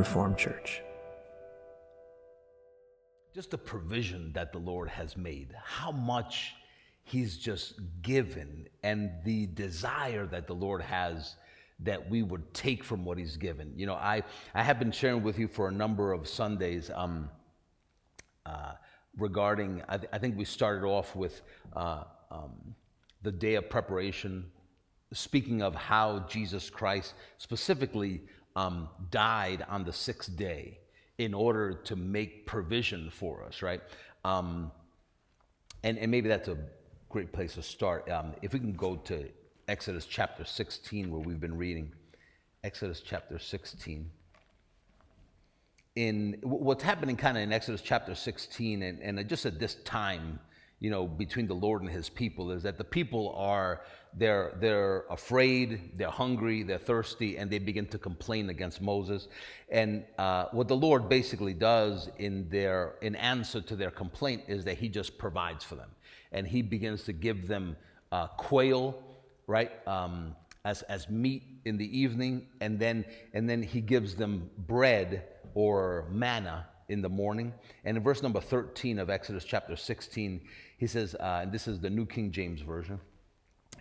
Reformed Church. Just the provision that the Lord has made, how much He's just given, and the desire that the Lord has that we would take from what He's given. You know, I have been sharing with you for a number of Sundays regarding, I think we started off with the day of preparation, speaking of how Jesus Christ specifically died on the sixth day in order to make provision for us, right? And maybe that's a great place to start. If we can go to Exodus chapter 16, where we've been reading. Exodus chapter 16. In what's happening kind of in Exodus chapter 16, and just at this time, you know, between the Lord and His people, is that the people they're afraid, they're hungry, they're thirsty, and they begin to complain against Moses. And what the Lord basically does in answer to their complaint is that He just provides for them, and He begins to give them quail, right, as meat in the evening, and then He gives them bread or manna in the morning. And in verse number 13 of Exodus chapter 16, he says, and this is the New King James Version,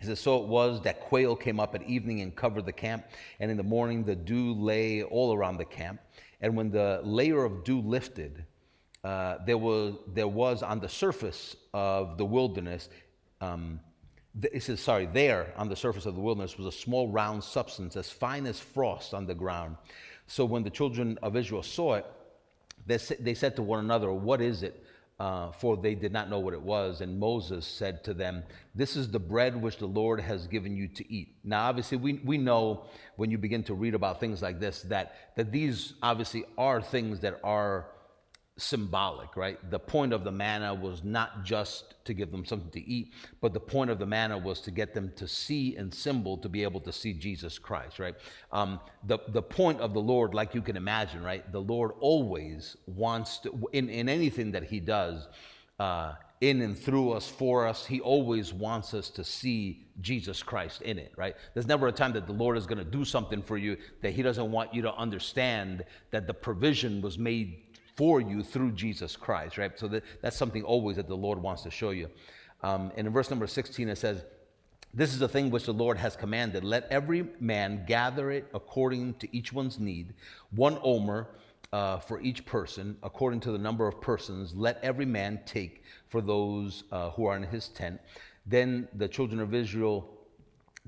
he says, "So it was that quail came up at evening and covered the camp, and in the morning the dew lay all around the camp. And when the layer of dew lifted, there was on the surface of the wilderness, there on the surface of the wilderness was a small round substance as fine as frost on the ground. So when the children of Israel saw it, they said to one another, 'What is it?' For they did not know what it was. And Moses said to them, 'This is the bread which the Lord has given you to eat.'" Now, obviously, we know when you begin to read about things like this that these obviously are things that are symbolic, right? The point of the manna was not just to give them something to eat, but the point of the manna was to get them to see and symbol to be able to see Jesus Christ, right? The point of the Lord, like you can imagine, right? The Lord always wants to, in anything that He does, in and through us, for us, He always wants us to see Jesus Christ in it, right? There's never a time that the Lord is going to do something for you that He doesn't want you to understand that the provision was made for you through Jesus Christ, right? So that's something always that the Lord wants to show you. And in verse number 16, it says, "This is the thing which the Lord has commanded. Let every man gather it according to each one's need, 1 omer for each person, according to the number of persons. Let every man take for those who are in his tent." Then the children of Israel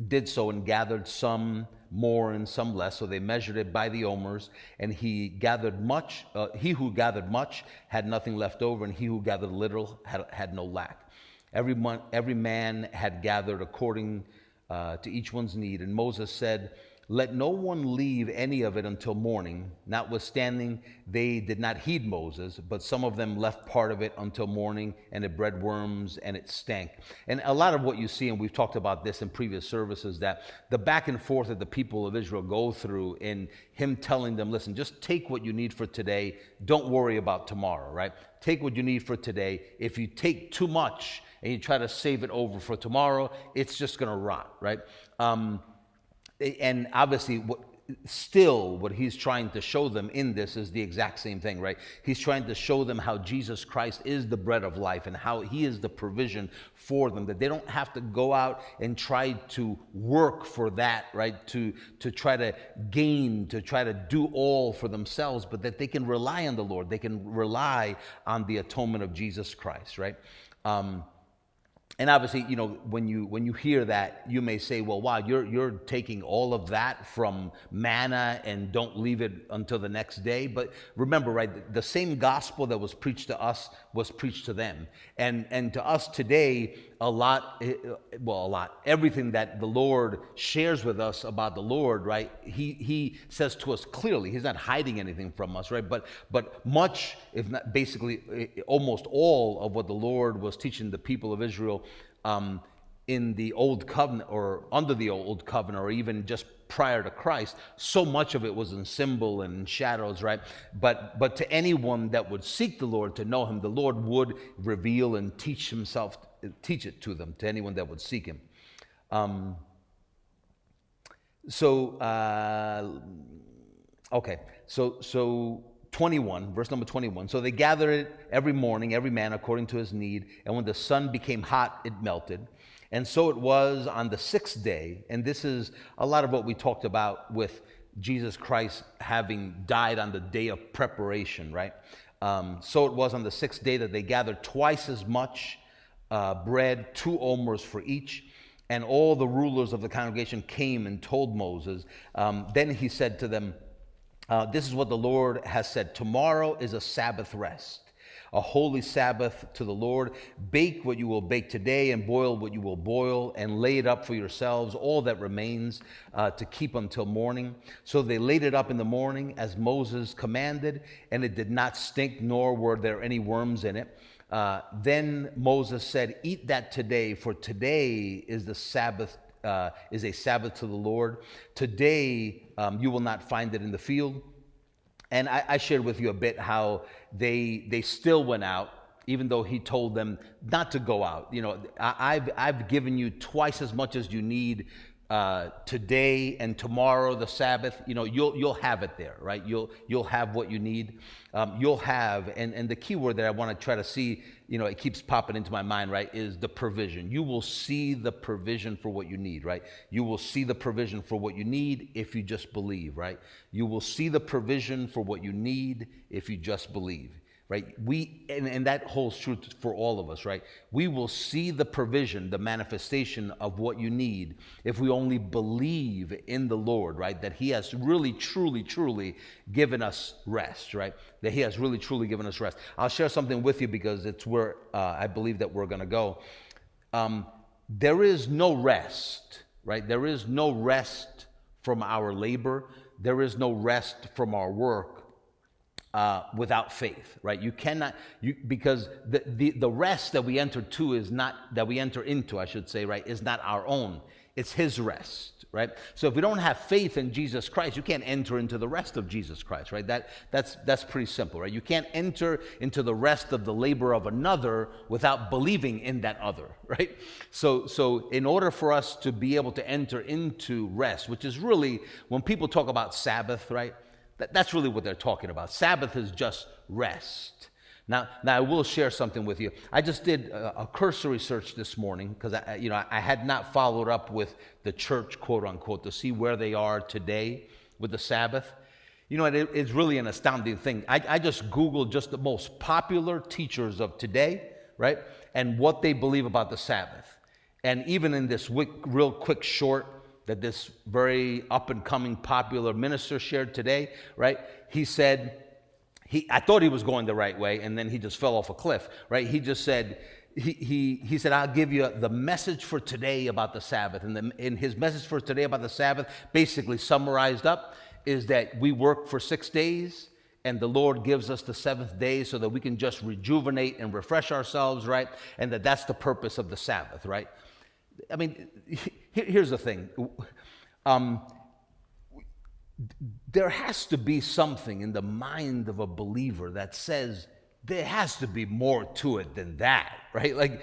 did so and gathered some more and some less. So they measured it by the omers, and he gathered much. He who gathered much had nothing left over, and he who gathered little had no lack. Every man had gathered according to each one's need. And Moses said, "Let no one leave any of it until morning." Notwithstanding, they did not heed Moses, but some of them left part of it until morning, and it bred worms and it stank. And a lot of what you see, and we've talked about this in previous services, that the back and forth that the people of Israel go through in Him telling them, listen, just take what you need for today. Don't worry about tomorrow, right? Take what you need for today. If you take too much and you try to save it over for tomorrow, it's just going to rot, right? And obviously, what He's trying to show them in this is the exact same thing, right? He's trying to show them how Jesus Christ is the bread of life and how He is the provision for them, that they don't have to go out and try to work for that, right? To try to gain, to try to do all for themselves, but that they can rely on the Lord. They can rely on the atonement of Jesus Christ, right? And obviously, you know, when you hear that, you may say, well, wow, you're taking all of that from manna and don't leave it until the next day. But remember, right, the same gospel that was preached to us was preached to them. And to us today, everything that the Lord shares with us about the Lord, right, he says to us clearly. He's not hiding anything from us, right? But much, if not basically almost all of what the Lord was teaching the people of Israel in the Old Covenant or under the Old Covenant or even just prior to Christ, so much of it was in symbol and in shadows, right? But to anyone that would seek the Lord to know Him, the Lord would reveal and teach it to them, to anyone that would seek Him. Okay, so 21, verse number 21. So they gathered it every morning, every man according to his need, and when the sun became hot, it melted. And so it was on the sixth day, and this is a lot of what we talked about with Jesus Christ having died on the day of preparation, right? So it was on the sixth day that they gathered twice as much bread, 2 omers for each. And all the rulers of the congregation came and told Moses. Then he said to them, this is what the Lord has said. Tomorrow is a Sabbath rest, a holy Sabbath to the Lord. Bake what you will bake today and boil what you will boil and lay it up for yourselves, all that remains to keep until morning. So they laid it up in the morning as Moses commanded, and it did not stink, nor were there any worms in it. Then Moses said, eat that today, for today is the Sabbath, is a Sabbath to the Lord. Today you will not find it in the field. And I shared with you a bit how they still went out, even though he told them not to go out. You know, I've given you twice as much as you need today and tomorrow, the Sabbath. You know, you'll have it there, right? You'll have what you need. You'll have, and the key word that I want to try to see, you know, it keeps popping into my mind, right, is the provision. You will see the provision for what you need, right? You will see the provision for what you need if you just believe, right? You will see the provision for what you need if you just believe. Right? And that holds true for all of us, right? We will see the provision, the manifestation of what you need if we only believe in the Lord, right? That He has really, truly, truly given us rest, right? That He has really, truly given us rest. I'll share something with you because it's where I believe that we're going to go. There is no rest, right? There is no rest from our labor. There is no rest from our work. Without faith, right? You cannot, because the rest that we enter to is not, that we enter into, I should say, right, is not our own. It's His rest, right? So if we don't have faith in Jesus Christ, you can't enter into the rest of Jesus Christ, right? That's pretty simple, right? You can't enter into the rest of the labor of another without believing in that other, right? So in order for us to be able to enter into rest, which is really, when people talk about Sabbath, right? That's really what they're talking about. Sabbath is just rest. Now I will share something with you. I just did a cursory search this morning because I had not followed up with the church, quote unquote, to see where they are today with the Sabbath. You know, it's really an astounding thing. I just Googled just the most popular teachers of today, right, and what they believe about the Sabbath. And even in this real quick short that this very up-and-coming popular minister shared today, right? He said, I thought he was going the right way, and then he just fell off a cliff, right? He just said, he said, I'll give you the message for today about the Sabbath. And in his message for today about the Sabbath, basically summarized up, is that we work for 6 days, and the Lord gives us the seventh day so that we can just rejuvenate and refresh ourselves, right? And that's the purpose of the Sabbath, right? I mean, here's the thing. There has to be something in the mind of a believer that says there has to be more to it than that, right?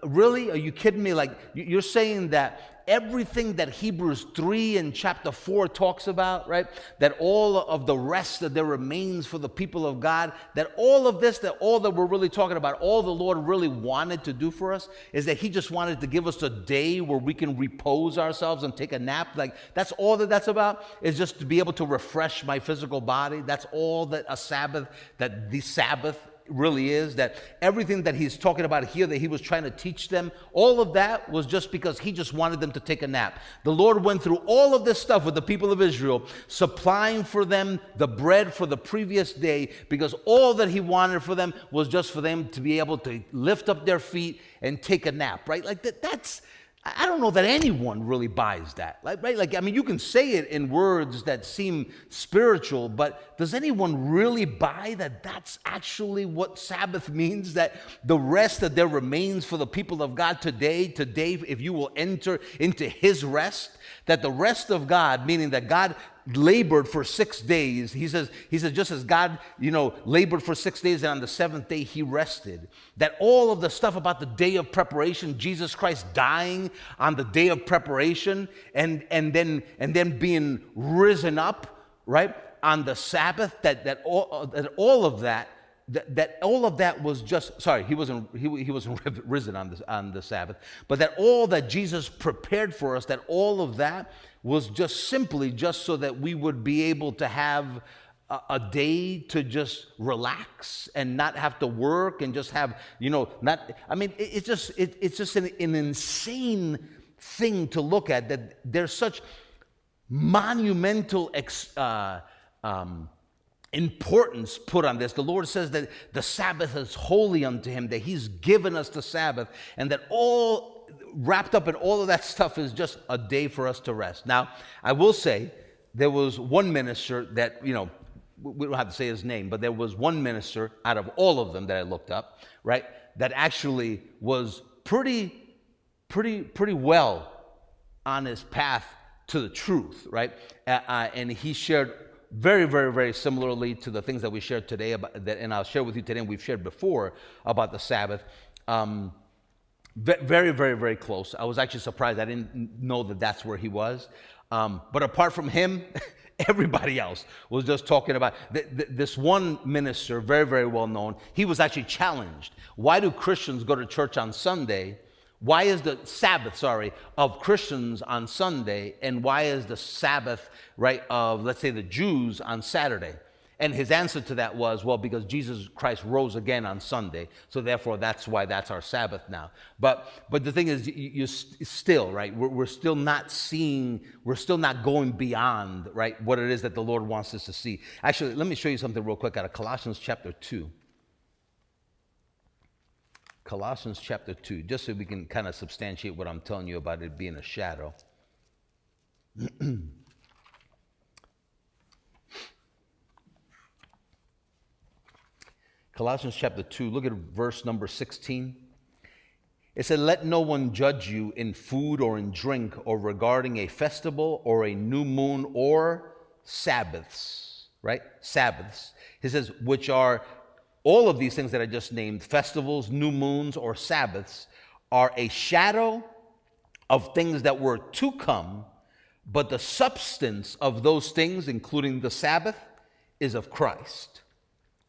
Really? Are you kidding me? Like, you're saying that everything that Hebrews 3 and chapter 4 talks about, right? That all of the rest that there remains for the people of God, that all of this, that all that we're really talking about, all the Lord really wanted to do for us is that He just wanted to give us a day where we can repose ourselves and take a nap. Like, that's all that's about, is just to be able to refresh my physical body. That's all that the Sabbath really is, that everything that He's talking about here that He was trying to teach them, all of that was just because He just wanted them to take a nap. The Lord went through all of this stuff with the people of Israel, supplying for them the bread for the previous day, because all that He wanted for them was just for them to be able to lift up their feet and take a nap, right? Like that's, I don't know that anyone really buys that, right? Like, I mean, you can say it in words that seem spiritual, but does anyone really buy that that's actually what Sabbath means? That the rest that there remains for the people of God today, if you will enter into His rest, that the rest of God, meaning that God labored for 6 days. He says, just as God, labored for 6 days, and on the seventh day He rested. That all of the stuff about the day of preparation, Jesus Christ dying on the day of preparation, and then being risen up, right, on the Sabbath, that all of that was just, sorry, he wasn't risen on the Sabbath, but that all that Jesus prepared for us, that all of that was just simply just so that we would be able to have a day to just relax and not have to work and just have, it's just an insane thing to look at, that there's such monumental importance put on this. The Lord says that the Sabbath is holy unto him, that he's given us the Sabbath, and that all wrapped up in all of that stuff is just a day for us to rest. Now, I will say there was one minister that, we don't have to say his name, but there was one minister out of all of them that I looked up, right, that actually was pretty well on his path to the truth, right? And he shared very, very, very similarly to the things that we shared today, and I'll share with you today, and we've shared before about the Sabbath. Very, very, very close. I was actually surprised. I didn't know that that's where he was. But apart from him, everybody else was just talking about this one minister, very, very well known. He was actually challenged. Why do Christians go to church on Sunday? Why is the Sabbath, of Christians on Sunday, and why is the Sabbath, right, of, let's say, the Jews on Saturday? And his answer to that was, well, because Jesus Christ rose again on Sunday, so therefore that's why that's our Sabbath now. But the thing is, you still, right, we're still not seeing, we're still not going beyond, right, what it is that the Lord wants us to see. Actually, let me show you something real quick out of Colossians chapter 2. Colossians chapter 2, just so we can kind of substantiate what I'm telling you about it being a shadow. Colossians chapter 2, look at verse number 16. It said, let no one judge you in food or in drink or regarding a festival or a new moon or Sabbaths, right? Sabbaths. He says, which are all of these things that I just named, festivals, new moons, or Sabbaths, are a shadow of things that were to come, but the substance of those things, including the Sabbath, is of Christ.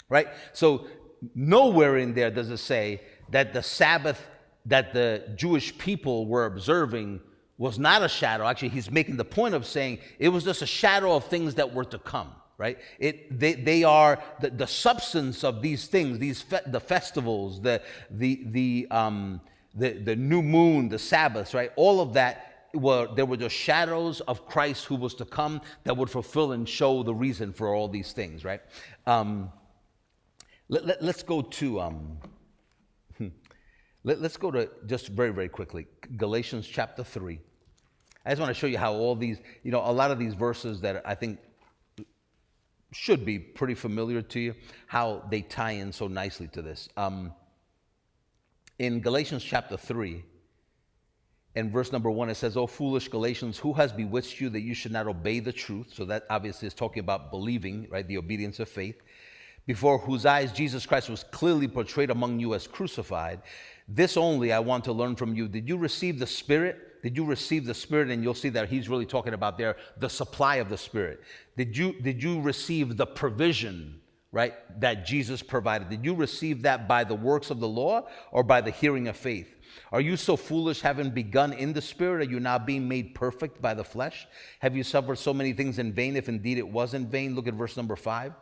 Right? So nowhere in there does it say that the Sabbath that the Jewish people were observing was not a shadow. Actually, he's making the point of saying it was just a shadow of things that were to come. Right? They are the substance of these things, the festivals, the new moon, the Sabbaths, right? All of that there were just shadows of Christ who was to come that would fulfill and show the reason for all these things, right? Let's go to let's go to just very, very quickly Galatians chapter 3. I just want to show you how all these, a lot of these verses that I think should be pretty familiar to you, how they tie in so nicely to this. In Galatians chapter 3, and verse number 1, it says, "O foolish Galatians, who has bewitched you that you should not obey the truth?" So that obviously is talking about believing, right? The obedience of faith. "Before whose eyes Jesus Christ was clearly portrayed among you as crucified. This only I want to learn from you. Did you receive the Spirit? Did you receive the Spirit?" And you'll see that he's really talking about there the supply of the Spirit. Did you receive the provision, right, that Jesus provided? Did you receive that by the works of the law or by the hearing of faith? Are you so foolish, having begun in the Spirit, are you now being made perfect by the flesh? Have you suffered so many things in vain, if indeed it was in vain? Look at verse number 5.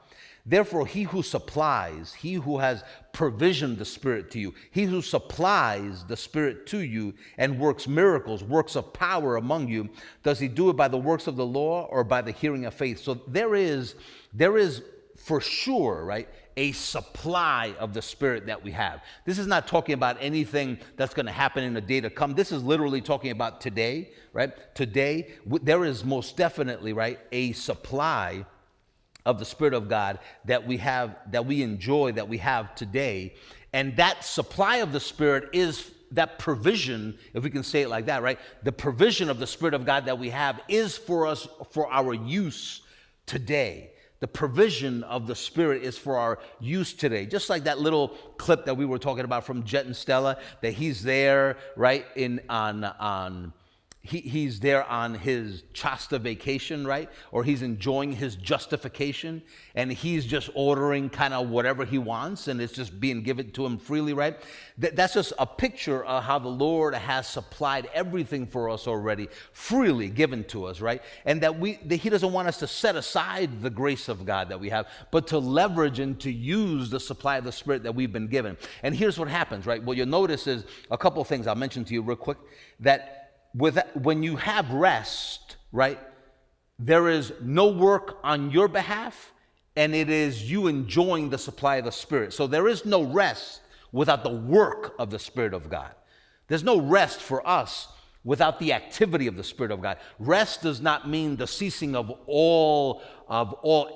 "Therefore, he who supplies, he who has provisioned the Spirit to you, he who supplies the Spirit to you and works miracles, works of power among you, does he do it by the works of the law or by the hearing of faith?" So there is for sure, right, a supply of the Spirit that we have. This is not talking about anything that's going to happen in a day to come. This is literally talking about today, right? Today, there is most definitely, right, a supply of the Spirit of God that we have, that we enjoy, that we have today. And that supply of the Spirit is that provision, if we can say it like that, right? The provision of the Spirit of God that we have is for us, for our use today. The provision of the Spirit is for our use today. Just like that little clip that we were talking about from Jet and Stella, that he's there, right, he's there on his Shasta vacation, right? Or he's enjoying his justification, and he's just ordering kind of whatever he wants, and it's just being given to him freely, right? That's just a picture of how the Lord has supplied everything for us already, freely given to us, right? And that he doesn't want us to set aside the grace of God that we have, but to leverage and to use the supply of the Spirit that we've been given. And here's what happens, right? What you'll notice is a couple of things I'll mention to you real quick, that when you have rest, right, there is no work on your behalf, and it is you enjoying the supply of the Spirit. So there is no rest without the work of the Spirit of God. There's no rest for us without the activity of the Spirit of God. Rest does not mean the ceasing of all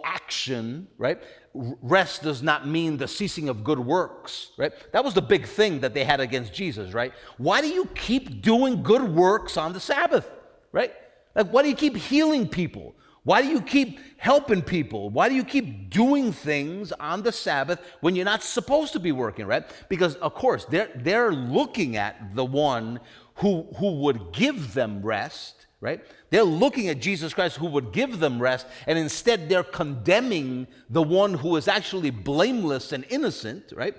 action, right? Rest does not mean the ceasing of good works, right? That was the big thing that they had against Jesus, right? Why do you keep doing good works on the Sabbath, right? Like, why do you keep healing people? Why do you keep helping people? Why do you keep doing things on the Sabbath when you're not supposed to be working, right? Because, of course, they're looking at the one who would give them rest, right? They're looking at Jesus Christ who would give them rest, and instead they're condemning the one who is actually blameless and innocent, right?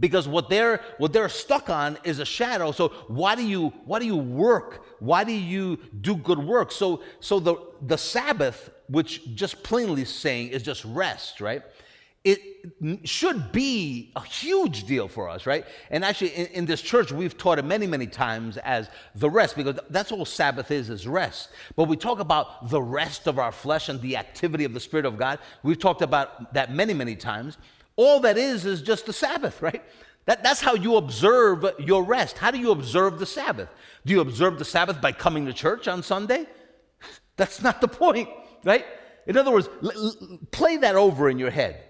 Because what they're stuck on is a shadow. So why do you work? Why do you do good work? So the Sabbath, which just plainly saying is just rest, right? It should be a huge deal for us, right? And actually, in this church, we've taught it many, many times as the rest, because that's all Sabbath is rest. But we talk about the rest of our flesh and the activity of the Spirit of God. We've talked about that many, many times. All that is just the Sabbath, right? That's how you observe your rest. How do you observe the Sabbath? Do you observe the Sabbath by coming to church on Sunday? That's not the point, right? In other words, play that over in your head.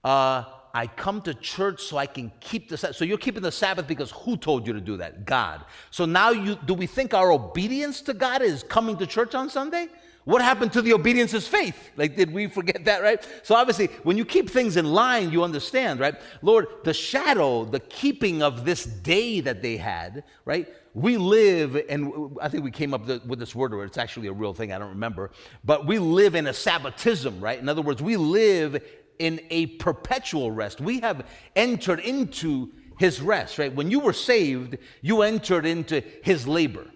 I come to church so I can keep the Sabbath. So you're keeping the Sabbath because who told you to do that? God. So now do we think our obedience to God is coming to church on Sunday? What happened to the obedience is faith? Like, did we forget that, right? So obviously, when you keep things in line, you understand, right? Lord, the shadow, the keeping of this day that they had, right? We live, and I think we came up with this word, or it's actually a real thing, I don't remember, but we live in a Sabbatism, right? In other words, we live in a perpetual rest. We have entered into his rest, right? When you were saved, you entered into his labor,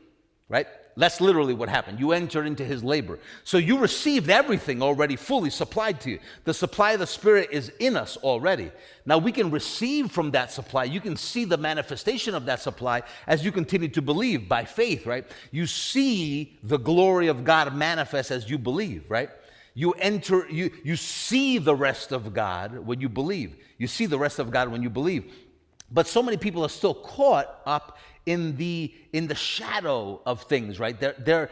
right? That's literally what happened. You entered into his labor. So you received everything already fully supplied to you. The supply of the Spirit is in us already. Now we can receive from that supply. You can see the manifestation of that supply as you continue to believe by faith, right? You see the glory of God manifest as you believe, right? You see the rest of God when you believe. You see the rest of God when you believe. But so many people are still caught up in the shadow of things, right? They're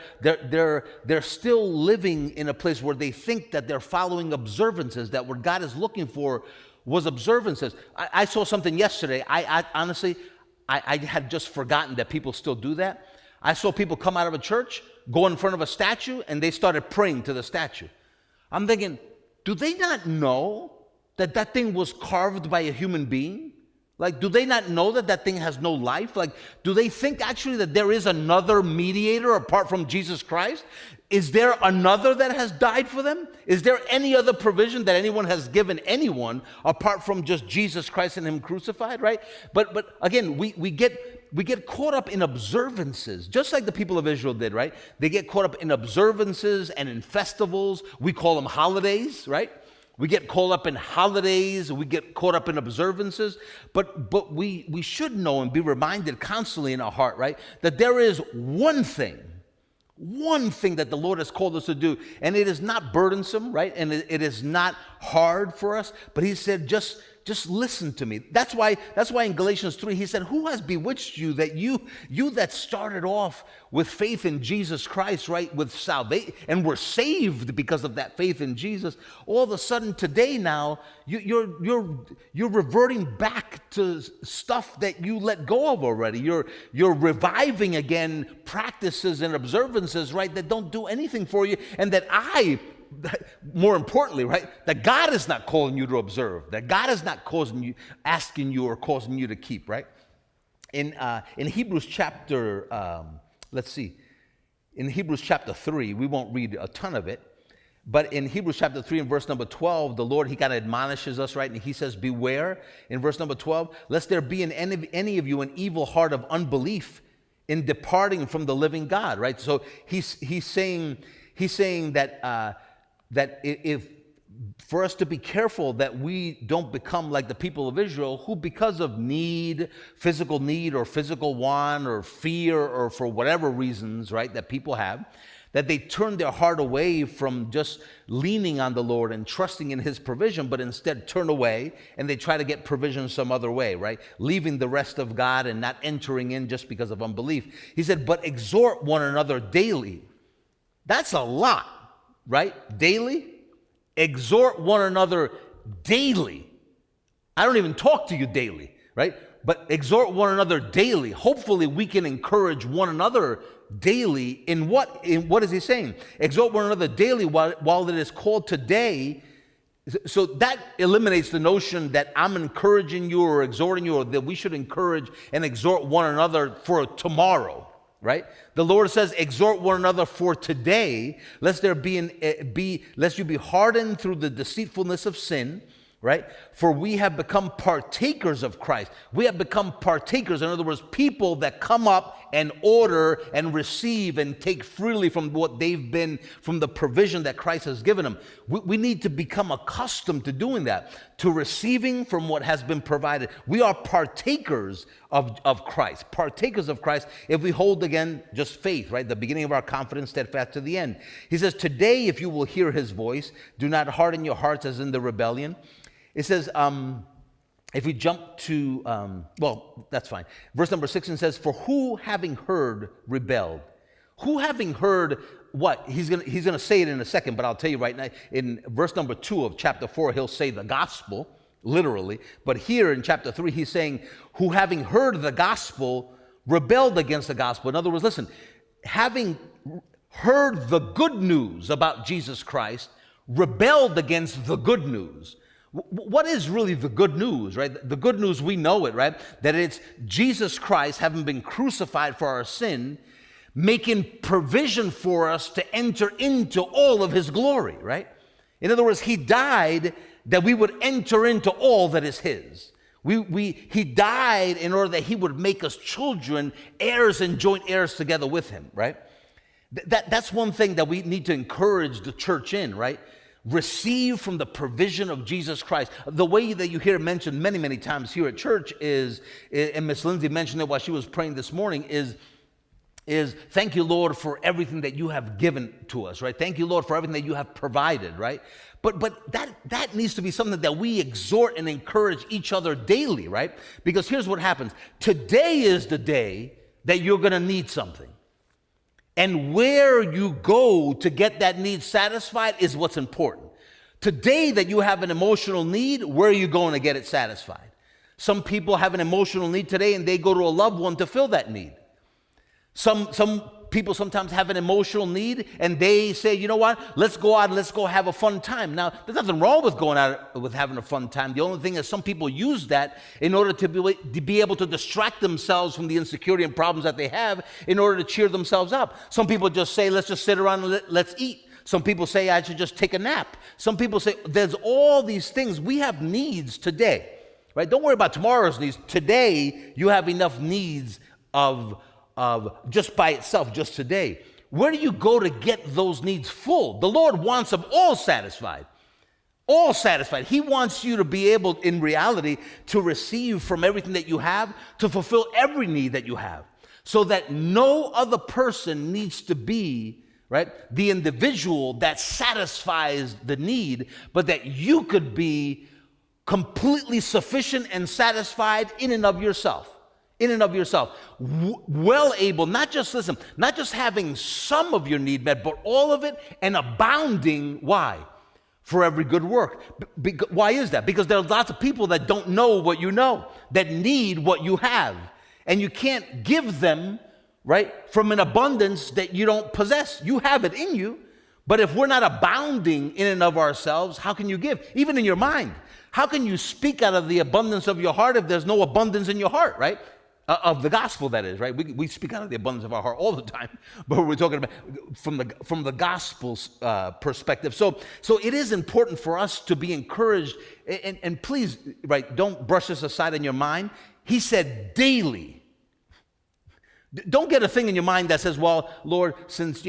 still living in a place where they think that they're following observances, that what God is looking for was observances. I saw something yesterday. I honestly had just forgotten that people still do that. I saw people come out of a church, go in front of a statue, and they started praying to the statue. I'm thinking, do they not know that thing was carved by a human being? Like, do they not know that thing has no life? Like, do they think actually that there is another mediator apart from Jesus Christ? Is there another that has died for them? Is there any other provision that anyone has given anyone apart from just Jesus Christ and him crucified, right? But again, we get caught up in observances, just like the people of Israel did, right? They get caught up in observances and in festivals. We call them holidays, right? We get caught up in holidays, we get caught up in observances, but we should know and be reminded constantly in our heart, right, that there is one thing that the Lord has called us to do, and it is not burdensome, right, and it is not hard for us, but he said, just listen to me. That's why in Galatians 3, he said, who has bewitched you that you that started off with faith in Jesus Christ, right, with salvation, and were saved because of that faith in Jesus, all of a sudden today now, you're reverting back to stuff that you let go of already. You're reviving again practices and observances, right, that don't do anything for you, and that more importantly, right, that God is not calling you to observe, that God is not asking you or causing you to keep, right? In Hebrews chapter let's see. In Hebrews chapter 3, we won't read a ton of it, but in Hebrews chapter 3 and verse number 12, the Lord, he kind of admonishes us, right? And he says, beware, in verse number 12, lest there be in any of you an evil heart of unbelief in departing from the living God, right? So he's saying that if for us to be careful that we don't become like the people of Israel, who because of need, physical need or physical want or fear or for whatever reasons, right, that people have, that they turn their heart away from just leaning on the Lord and trusting in his provision, but instead turn away and they try to get provision some other way, right? Leaving the rest of God and not entering in just because of unbelief. He said, but exhort one another daily. That's a lot, right? Daily. Exhort one another daily. I don't even talk to you daily, right? But exhort one another daily. Hopefully we can encourage one another daily in what is he saying? Exhort one another daily while it is called today. So that eliminates the notion that I'm encouraging you or exhorting you, or that we should encourage and exhort one another for tomorrow. Right? The Lord says, exhort one another for today, lest you be hardened through the deceitfulness of sin, right? For we have become partakers of Christ. We have become partakers, in other words, people that come up and order and receive and take freely from what they've been, from the provision that Christ has given them. We need to become accustomed to doing that, to receiving from what has been provided. We are partakers of Christ, partakers of Christ if we hold again just faith, right? The beginning of our confidence, steadfast to the end. He says, today if you will hear his voice, do not harden your hearts as in the rebellion. It says, if we jump to, well, that's fine. Verse number 16 says, for who having heard rebelled? Who having heard what? He's gonna say it in a second, but I'll tell you right now, in verse number 2 of chapter 4, he'll say the gospel, literally. But here in chapter 3, he's saying, who having heard the gospel, rebelled against the gospel. In other words, listen, having heard the good news about Jesus Christ, rebelled against the good news. What is really the good news, right? The good news, we know it, right? That it's Jesus Christ, having been crucified for our sin, making provision for us to enter into all of his glory, right? In other words, he died that we would enter into all that is his. He died in order that he would make us children, heirs and joint heirs together with him, right? That's one thing that we need to encourage the church in, right? Receive from the provision of Jesus Christ. The way that you hear mentioned many, many times here at church is, and Miss Lindsay mentioned it while she was praying this morning, is thank you, Lord, for everything that you have given to us, right? Thank you, Lord, for everything that you have provided, right? But that needs to be something that we exhort and encourage each other daily, right? Because here's what happens. Today is the day that you're going to need something. And where you go to get that need satisfied is what's important. Today that you have an emotional need, where are you going to get it satisfied? Some people have an emotional need today and they go to a loved one to fill that need. Some people sometimes have an emotional need and they say, you know what, let's go out and let's go have a fun time. Now, there's nothing wrong with going out with having a fun time. The only thing is some people use that in order to be able to distract themselves from the insecurity and problems that they have in order to cheer themselves up. Some people just say, let's just sit around and let's eat. Some people say, I should just take a nap. Some people say, there's all these things. We have needs today, right? Don't worry about tomorrow's needs. Today, you have enough needs of just by itself, just today. Where do you go to get those needs full? The Lord wants them all satisfied. All satisfied. He wants you to be able, in reality, to receive from everything that you have, to fulfill every need that you have, so that no other person needs to be, right, the individual that satisfies the need, but that you could be completely sufficient and satisfied in and of yourself. In and of yourself, well able, not just having some of your need met, but all of it, and abounding. Why? For every good work. Why is that? Because there are lots of people that don't know what you know, that need what you have, and you can't give them, right, from an abundance that you don't possess. You have it in you, but if we're not abounding in and of ourselves, how can you give? Even in your mind, how can you speak out of the abundance of your heart if there's no abundance in your heart, right? Of the gospel, that is, right? We speak out of the abundance of our heart all the time, but we're talking about from the gospel's perspective. So it is important for us to be encouraged, and please, right, don't brush this aside in your mind. He said daily. Don't get a thing in your mind that says, well, Lord, since,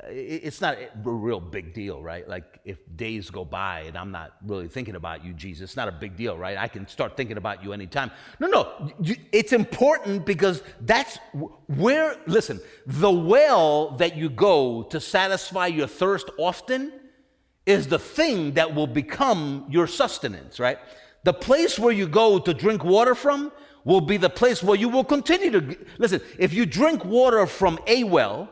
it's not a real big deal, right? Like if days go by and I'm not really thinking about you, Jesus, it's not a big deal, right? I can start thinking about you anytime. No, it's important because that's where, listen, the well that you go to satisfy your thirst often is the thing that will become your sustenance, right? The place where you go to drink water from will be the place where you will continue to, listen, if you drink water from a well,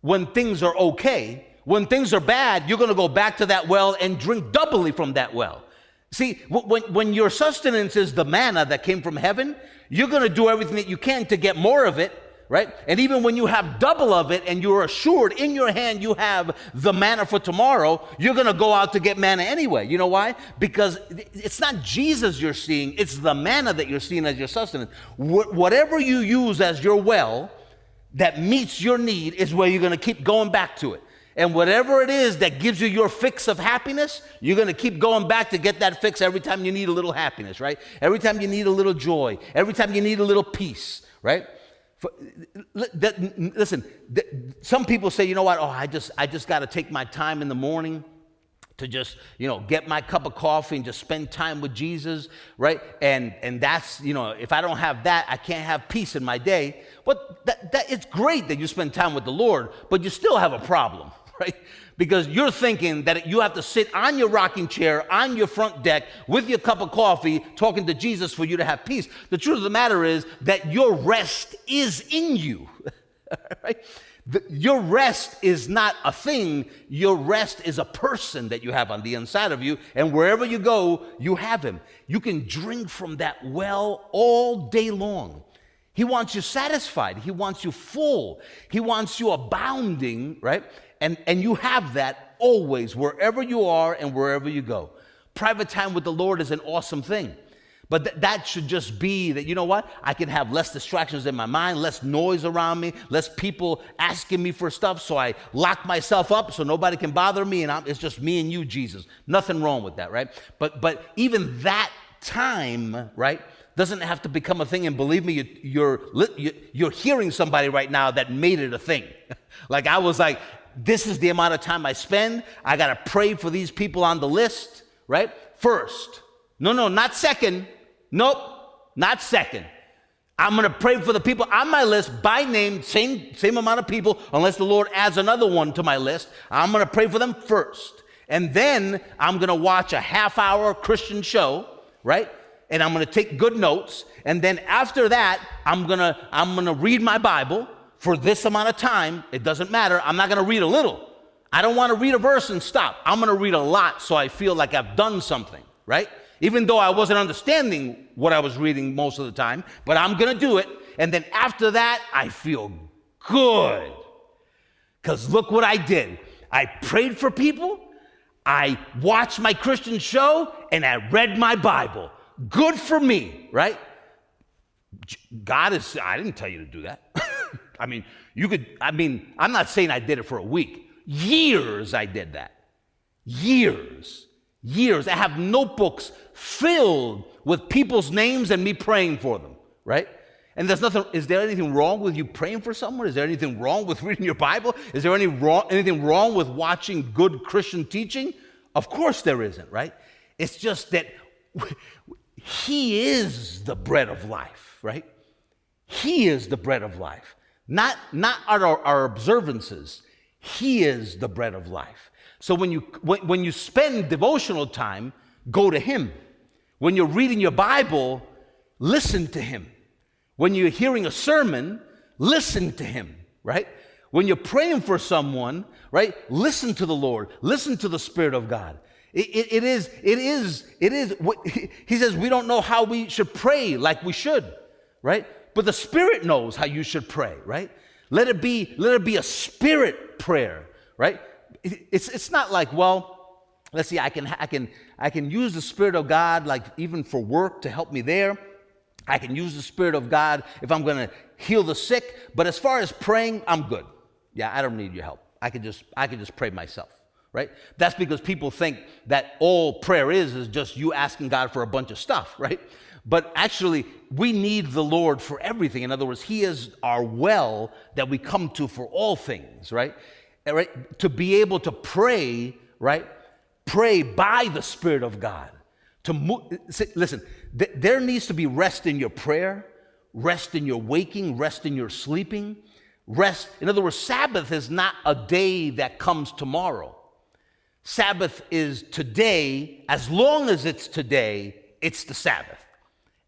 when things are okay, when things are bad, you're going to go back to that well and drink doubly from that well. See, when your sustenance is the manna that came from heaven, you're going to do everything that you can to get more of it, right? And even when you have double of it and you're assured in your hand you have the manna for tomorrow, you're going to go out to get manna anyway. You know why? Because it's not Jesus you're seeing, it's the manna that you're seeing as your sustenance. Whatever you use as your well that meets your need is where you're going to keep going back to it. And whatever it is that gives you your fix of happiness, you're going to keep going back to get that fix every time you need a little happiness, right? Every time you need a little joy, every time you need a little peace, right? Listen, some people say, you know what? Oh, I just got to take my time in the morning to just, get my cup of coffee and just spend time with Jesus, right? And that's, if I don't have that, I can't have peace in my day. But that it's great that you spend time with the Lord, but you still have a problem, right? Because you're thinking that you have to sit on your rocking chair, on your front deck, with your cup of coffee, talking to Jesus for you to have peace. The truth of the matter is that your rest is in you, right? Your rest is not a thing. Your rest is a person that you have on the inside of you, and wherever you go, you have him. You can drink from that well all day long. He wants you satisfied. He wants you full. He wants you abounding, right? And you have that always, wherever you are and wherever you go. Private time with the Lord is an awesome thing. But that should just be that, you know what? I can have less distractions in my mind, less noise around me, less people asking me for stuff, so I lock myself up so nobody can bother me, and it's just me and you, Jesus. Nothing wrong with that, right? But even that time, right, doesn't have to become a thing. And believe me, you're hearing somebody right now that made it a thing. Like I was like, this is the amount of time I spend. I got to pray for these people on the list, right? First. No, not second. Nope, not second. I'm going to pray for the people on my list by name, same amount of people, unless the Lord adds another one to my list. I'm going to pray for them first. And then I'm going to watch a half-hour Christian show, right? And I'm going to take good notes. And then after that, I'm going to read my Bible for this amount of time. It doesn't matter. I'm not going to read a little. I don't want to read a verse and stop. I'm going to read a lot so I feel like I've done something, right? Even though I wasn't understanding what I was reading most of the time, but I'm going to do it. And then after that, I feel good. Because look what I did. I prayed for people, I watched my Christian show, and I read my Bible. Good for me, right? I didn't tell you to do that. I'm not saying I did it for a week. Years I did that. Years. I have notebooks filled with people's names and me praying for them, right? And is there anything wrong with you praying for someone? Is there anything wrong with reading your Bible? Is there anything wrong with watching good Christian teaching? Of course there isn't, right? It's just that he is the bread of life, right? He is the bread of life. Not our observances. He is the bread of life. So when you spend devotional time, go to him. When you're reading your Bible, listen to him. When you're hearing a sermon, listen to him, right? When you're praying for someone, right? Listen to the Lord. Listen to the Spirit of God. It is. He says we don't know how we should pray like we should, right? But the Spirit knows how you should pray, right? Let it be a spirit prayer, right? It's not like, well, let's see, I can use the Spirit of God like even for work to help me there. I can use the Spirit of God if I'm going to heal the sick. But as far as praying, I'm good. Yeah, I don't need your help. I could just pray myself, right? That's because people think that all prayer is just you asking God for a bunch of stuff, right? But actually, we need the Lord for everything. In other words, He is our well that we come to for all things, right? Right? To be able to pray, right? Pray by the Spirit of God. Listen, there needs to be rest in your prayer, rest in your waking, rest in your sleeping, rest. In other words, Sabbath is not a day that comes tomorrow. Sabbath is today. As long as it's today, it's the Sabbath.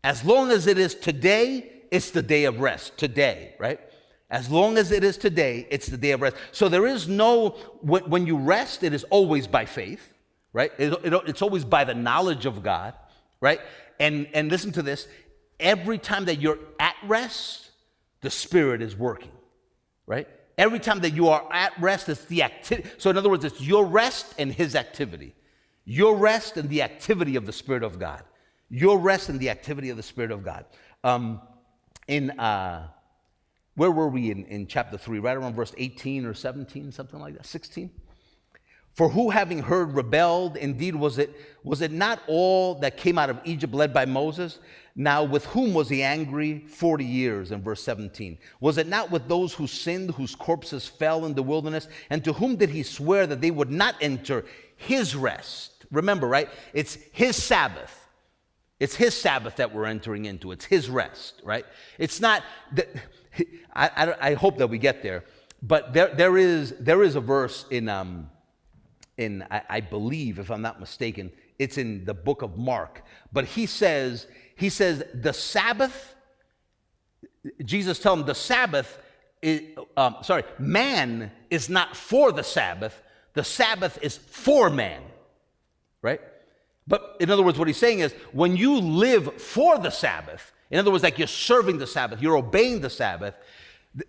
As long as it is today, it's the day of rest. Today, right? As long as it is today, it's the day of rest. So there is no, when you rest, it is always by faith, right? It's always by the knowledge of God, right? And listen to this. Every time that you're at rest, the Spirit is working, right? Every time that you are at rest, it's the activity. So in other words, it's your rest and His activity. Your rest and the activity of the Spirit of God. Your rest and the activity of the Spirit of God. Where were we in chapter 3? Right around verse 18 or 17, something like that, 16? For who having heard rebelled, indeed was it not all that came out of Egypt led by Moses? Now with whom was he angry 40 years, in verse 17? Was it not with those who sinned, whose corpses fell in the wilderness? And to whom did he swear that they would not enter his rest? Remember, right? It's his Sabbath. It's his Sabbath that we're entering into. It's his rest, right? It's not that. I hope that we get there, but there is a verse in I believe, if I'm not mistaken, it's in the book of Mark. But he says the Sabbath. Jesus tells him the Sabbath is man is not for the Sabbath. The Sabbath is for man, right? But in other words, what he's saying is when you live for the Sabbath, in other words, like you're serving the Sabbath, you're obeying the Sabbath,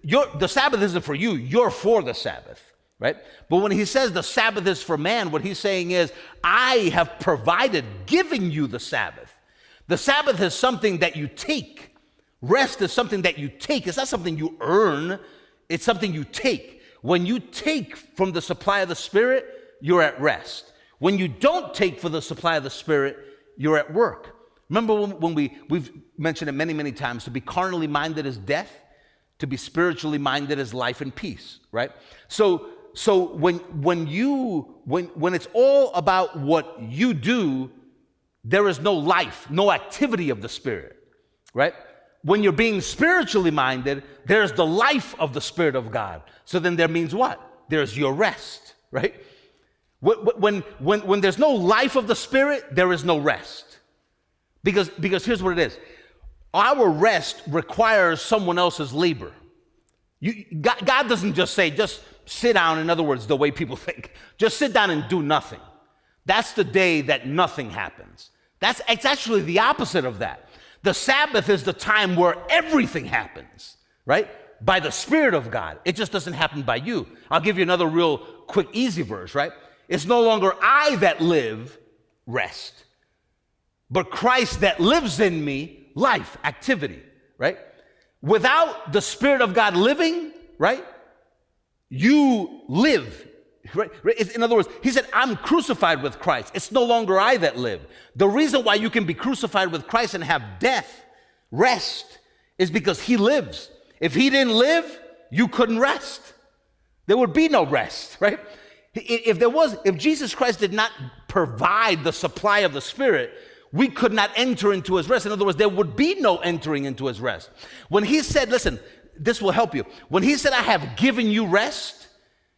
the Sabbath isn't for you, you're for the Sabbath, right? But when he says the Sabbath is for man, what he's saying is, I have provided, giving you the Sabbath. The Sabbath is something that you take. Rest is something that you take. It's not something you earn, it's something you take. When you take from the supply of the Spirit, you're at rest. When you don't take for the supply of the Spirit, you're at work. Remember when we've mentioned it many, many times, to be carnally minded is death, to be spiritually minded is life and peace, right? So when it's all about what you do, there is no life, no activity of the Spirit, right? When you're being spiritually minded, there's the life of the Spirit of God. So then there means what? There's your rest, right? When there's no life of the Spirit, there is no rest. Because here's what it is. Our rest requires someone else's labor. God doesn't just say, just sit down, in other words, the way people think. Just sit down and do nothing. That's the day that nothing happens. It's actually the opposite of that. The Sabbath is the time where everything happens, right? By the Spirit of God. It just doesn't happen by you. I'll give you another real quick, easy verse, right? It's no longer I that live, rest, but Christ that lives in me, life, activity, right? Without the Spirit of God living, right, you live, right? In other words, he said, I'm crucified with Christ. It's no longer I that live. The reason why you can be crucified with Christ and have death, rest, is because he lives. If he didn't live, you couldn't rest. There would be no rest, right? If Jesus Christ did not provide the supply of the Spirit, we could not enter into his rest. In other words, there would be no entering into his rest. When he said, listen, this will help you. When he said, I have given you rest,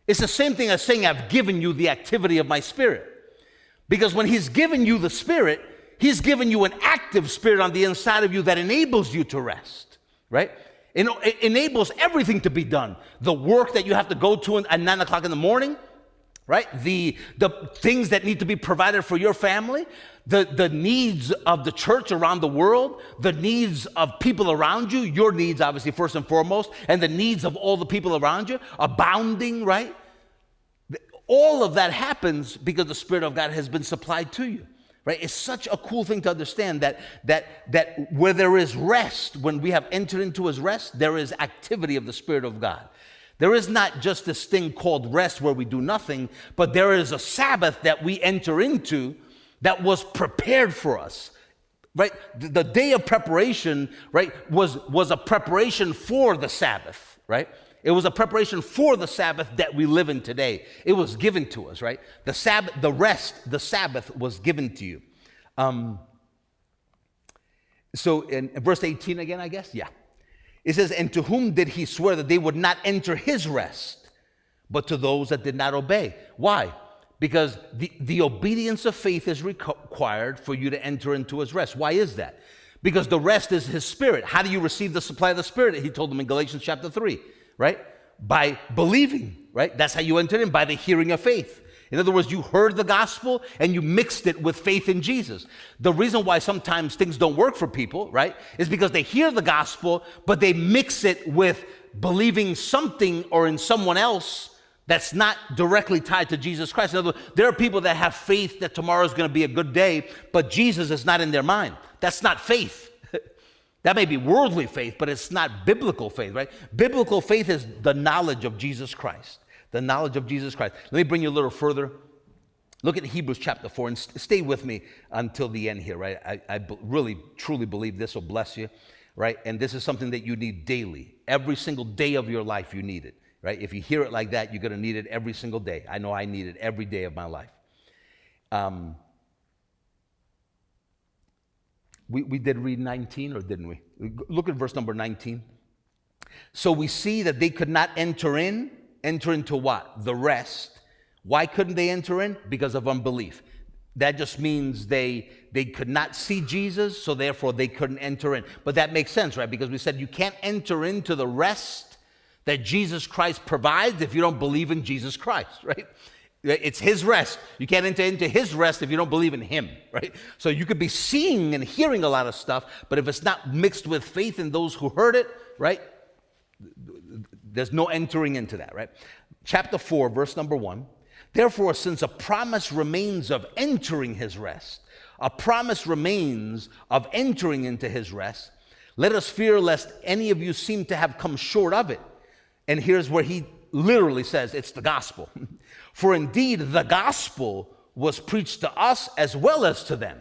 it's the same thing as saying, I've given you the activity of my Spirit. Because when he's given you the Spirit, he's given you an active Spirit on the inside of you that enables you to rest, right? It enables everything to be done. The work that you have to go to at 9 o'clock in the morning, right? The things that need to be provided for your family, the needs of the church around the world, the needs of people around you, your needs obviously first and foremost, and the needs of all the people around you, abounding, right? All of that happens because the Spirit of God has been supplied to you, right? It's such a cool thing to understand that where there is rest, when we have entered into his rest, there is activity of the Spirit of God. There is not just this thing called rest where we do nothing, but there is a Sabbath that we enter into that was prepared for us, right? The day of preparation, right, was a preparation for the Sabbath, right? It was a preparation for the Sabbath that we live in today. It was given to us, right? The Sabbath, the rest, the Sabbath was given to you. So in verse 18 again, I guess, yeah. It says, and to whom did he swear that they would not enter his rest, but to those that did not obey? Why? Because the obedience of faith is required for you to enter into his rest. Why is that? Because the rest is his Spirit. How do you receive the supply of the Spirit? He told them in Galatians chapter 3, right? By believing, right? That's how you entered in, by the hearing of faith. In other words, you heard the gospel and you mixed it with faith in Jesus. The reason why sometimes things don't work for people, right, is because they hear the gospel, but they mix it with believing something or in someone else that's not directly tied to Jesus Christ. In other words, there are people that have faith that tomorrow is going to be a good day, but Jesus is not in their mind. That's not faith. That may be worldly faith, but it's not biblical faith, right? Biblical faith is the knowledge of Jesus Christ. The knowledge of Jesus Christ. Let me bring you a little further. Look at Hebrews chapter 4 and stay with me until the end here, right? I really, truly believe this will bless you, right? And this is something that you need daily. Every single day of your life, you need it, right? If you hear it like that, you're going to need it every single day. I know I need it every day of my life. We did read 19, or didn't we? Look at verse number 19. So we see that they could not enter into what? The rest. Why couldn't they enter in? Because of unbelief. That just means they could not see Jesus, so therefore they couldn't enter in. But that makes sense, right? Because we said you can't enter into the rest that Jesus Christ provides if you don't believe in Jesus Christ, right? It's his rest. You can't enter into his rest if you don't believe in him, right? So you could be seeing and hearing a lot of stuff, but if it's not mixed with faith in those who heard it, right? There's no entering into that, right? Chapter 4, verse number 1. Therefore, since a promise remains of entering his rest, a promise remains of entering into his rest, let us fear lest any of you seem to have come short of it. And here's where he literally says it's the gospel. For indeed, the gospel was preached to us as well as to them.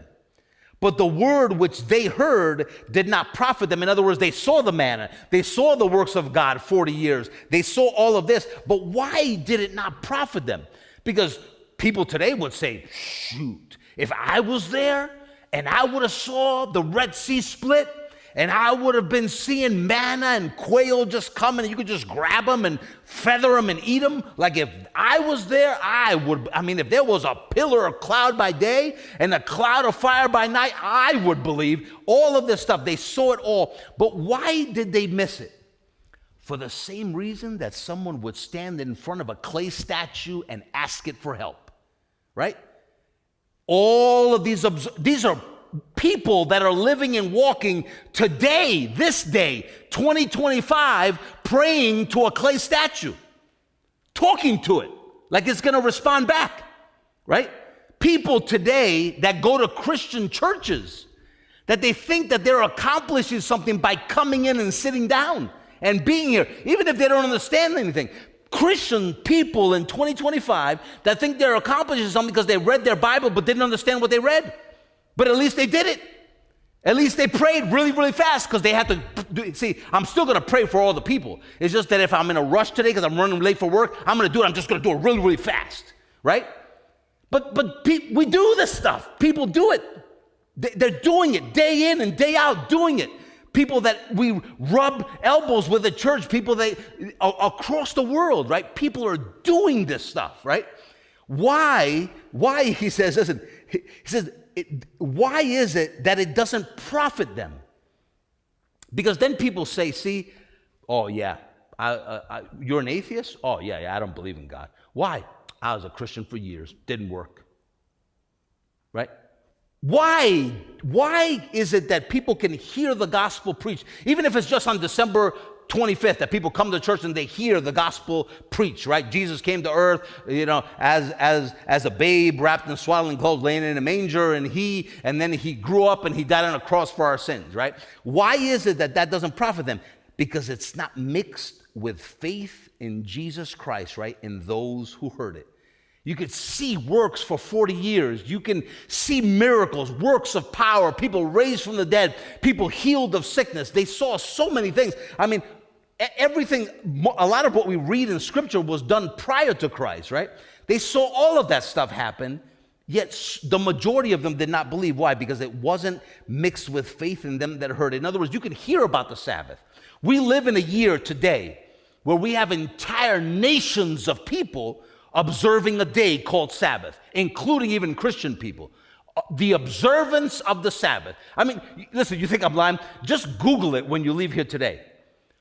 But the word which they heard did not profit them. In other words, they saw the manna. They saw the works of God 40 years. They saw all of this. But why did it not profit them? Because people today would say, shoot, if I was there and I would have saw the Red Sea split and I would have been seeing manna and quail just coming and you could just grab them and feather them and eat them. Like if I was there, if there was a pillar of cloud by day and a cloud of fire by night, I would believe all of this stuff. They saw it all. But why did they miss it? For the same reason that someone would stand in front of a clay statue and ask it for help, right? All of these are people that are living and walking today, this day, 2025, praying to a clay statue, talking to it like it's going to respond back, right? People today that go to Christian churches, that they think that they're accomplishing something by coming in and sitting down and being here, even if they don't understand anything. Christian people in 2025 that think they're accomplishing something because they read their Bible but didn't understand what they read. But at least they did it. At least they prayed really, really fast because they had to do. See, I'm still going to pray for all the people. It's just that if I'm in a rush today because I'm running late for work, I'm going to do it. I'm just going to do it really, really fast, right? But we do this stuff. People do it. They're doing it day in and day out, doing it. People that we rub elbows with at church, people that across the world, right? People are doing this stuff, right? Why? He says, listen, he says, why is it that it doesn't profit them? Because then people say, see, oh yeah, you're an atheist? Oh yeah, I don't believe in God. Why? I was a Christian for years, didn't work. Right? Why is it that people can hear the gospel preached, even if it's just on December 25th that people come to church and they hear the gospel preached, right? Jesus came to earth, as a babe wrapped in swaddling clothes, laying in a manger, and then he grew up and he died on a cross for our sins, right? Why is it that doesn't profit them? Because it's not mixed with faith in Jesus Christ, right? In those who heard it. You could see works for 40 years. You can see miracles, works of power, people raised from the dead, people healed of sickness. They saw so many things. I mean, everything, a lot of what we read in Scripture was done prior to Christ, right? They saw all of that stuff happen, yet the majority of them did not believe. Why? Because it wasn't mixed with faith in them that heard it. In other words, you can hear about the Sabbath. We live in a year today where we have entire nations of people observing a day called Sabbath, including even Christian people. The observance of the Sabbath. I mean, listen, you think I'm lying? Just Google it when you leave here today.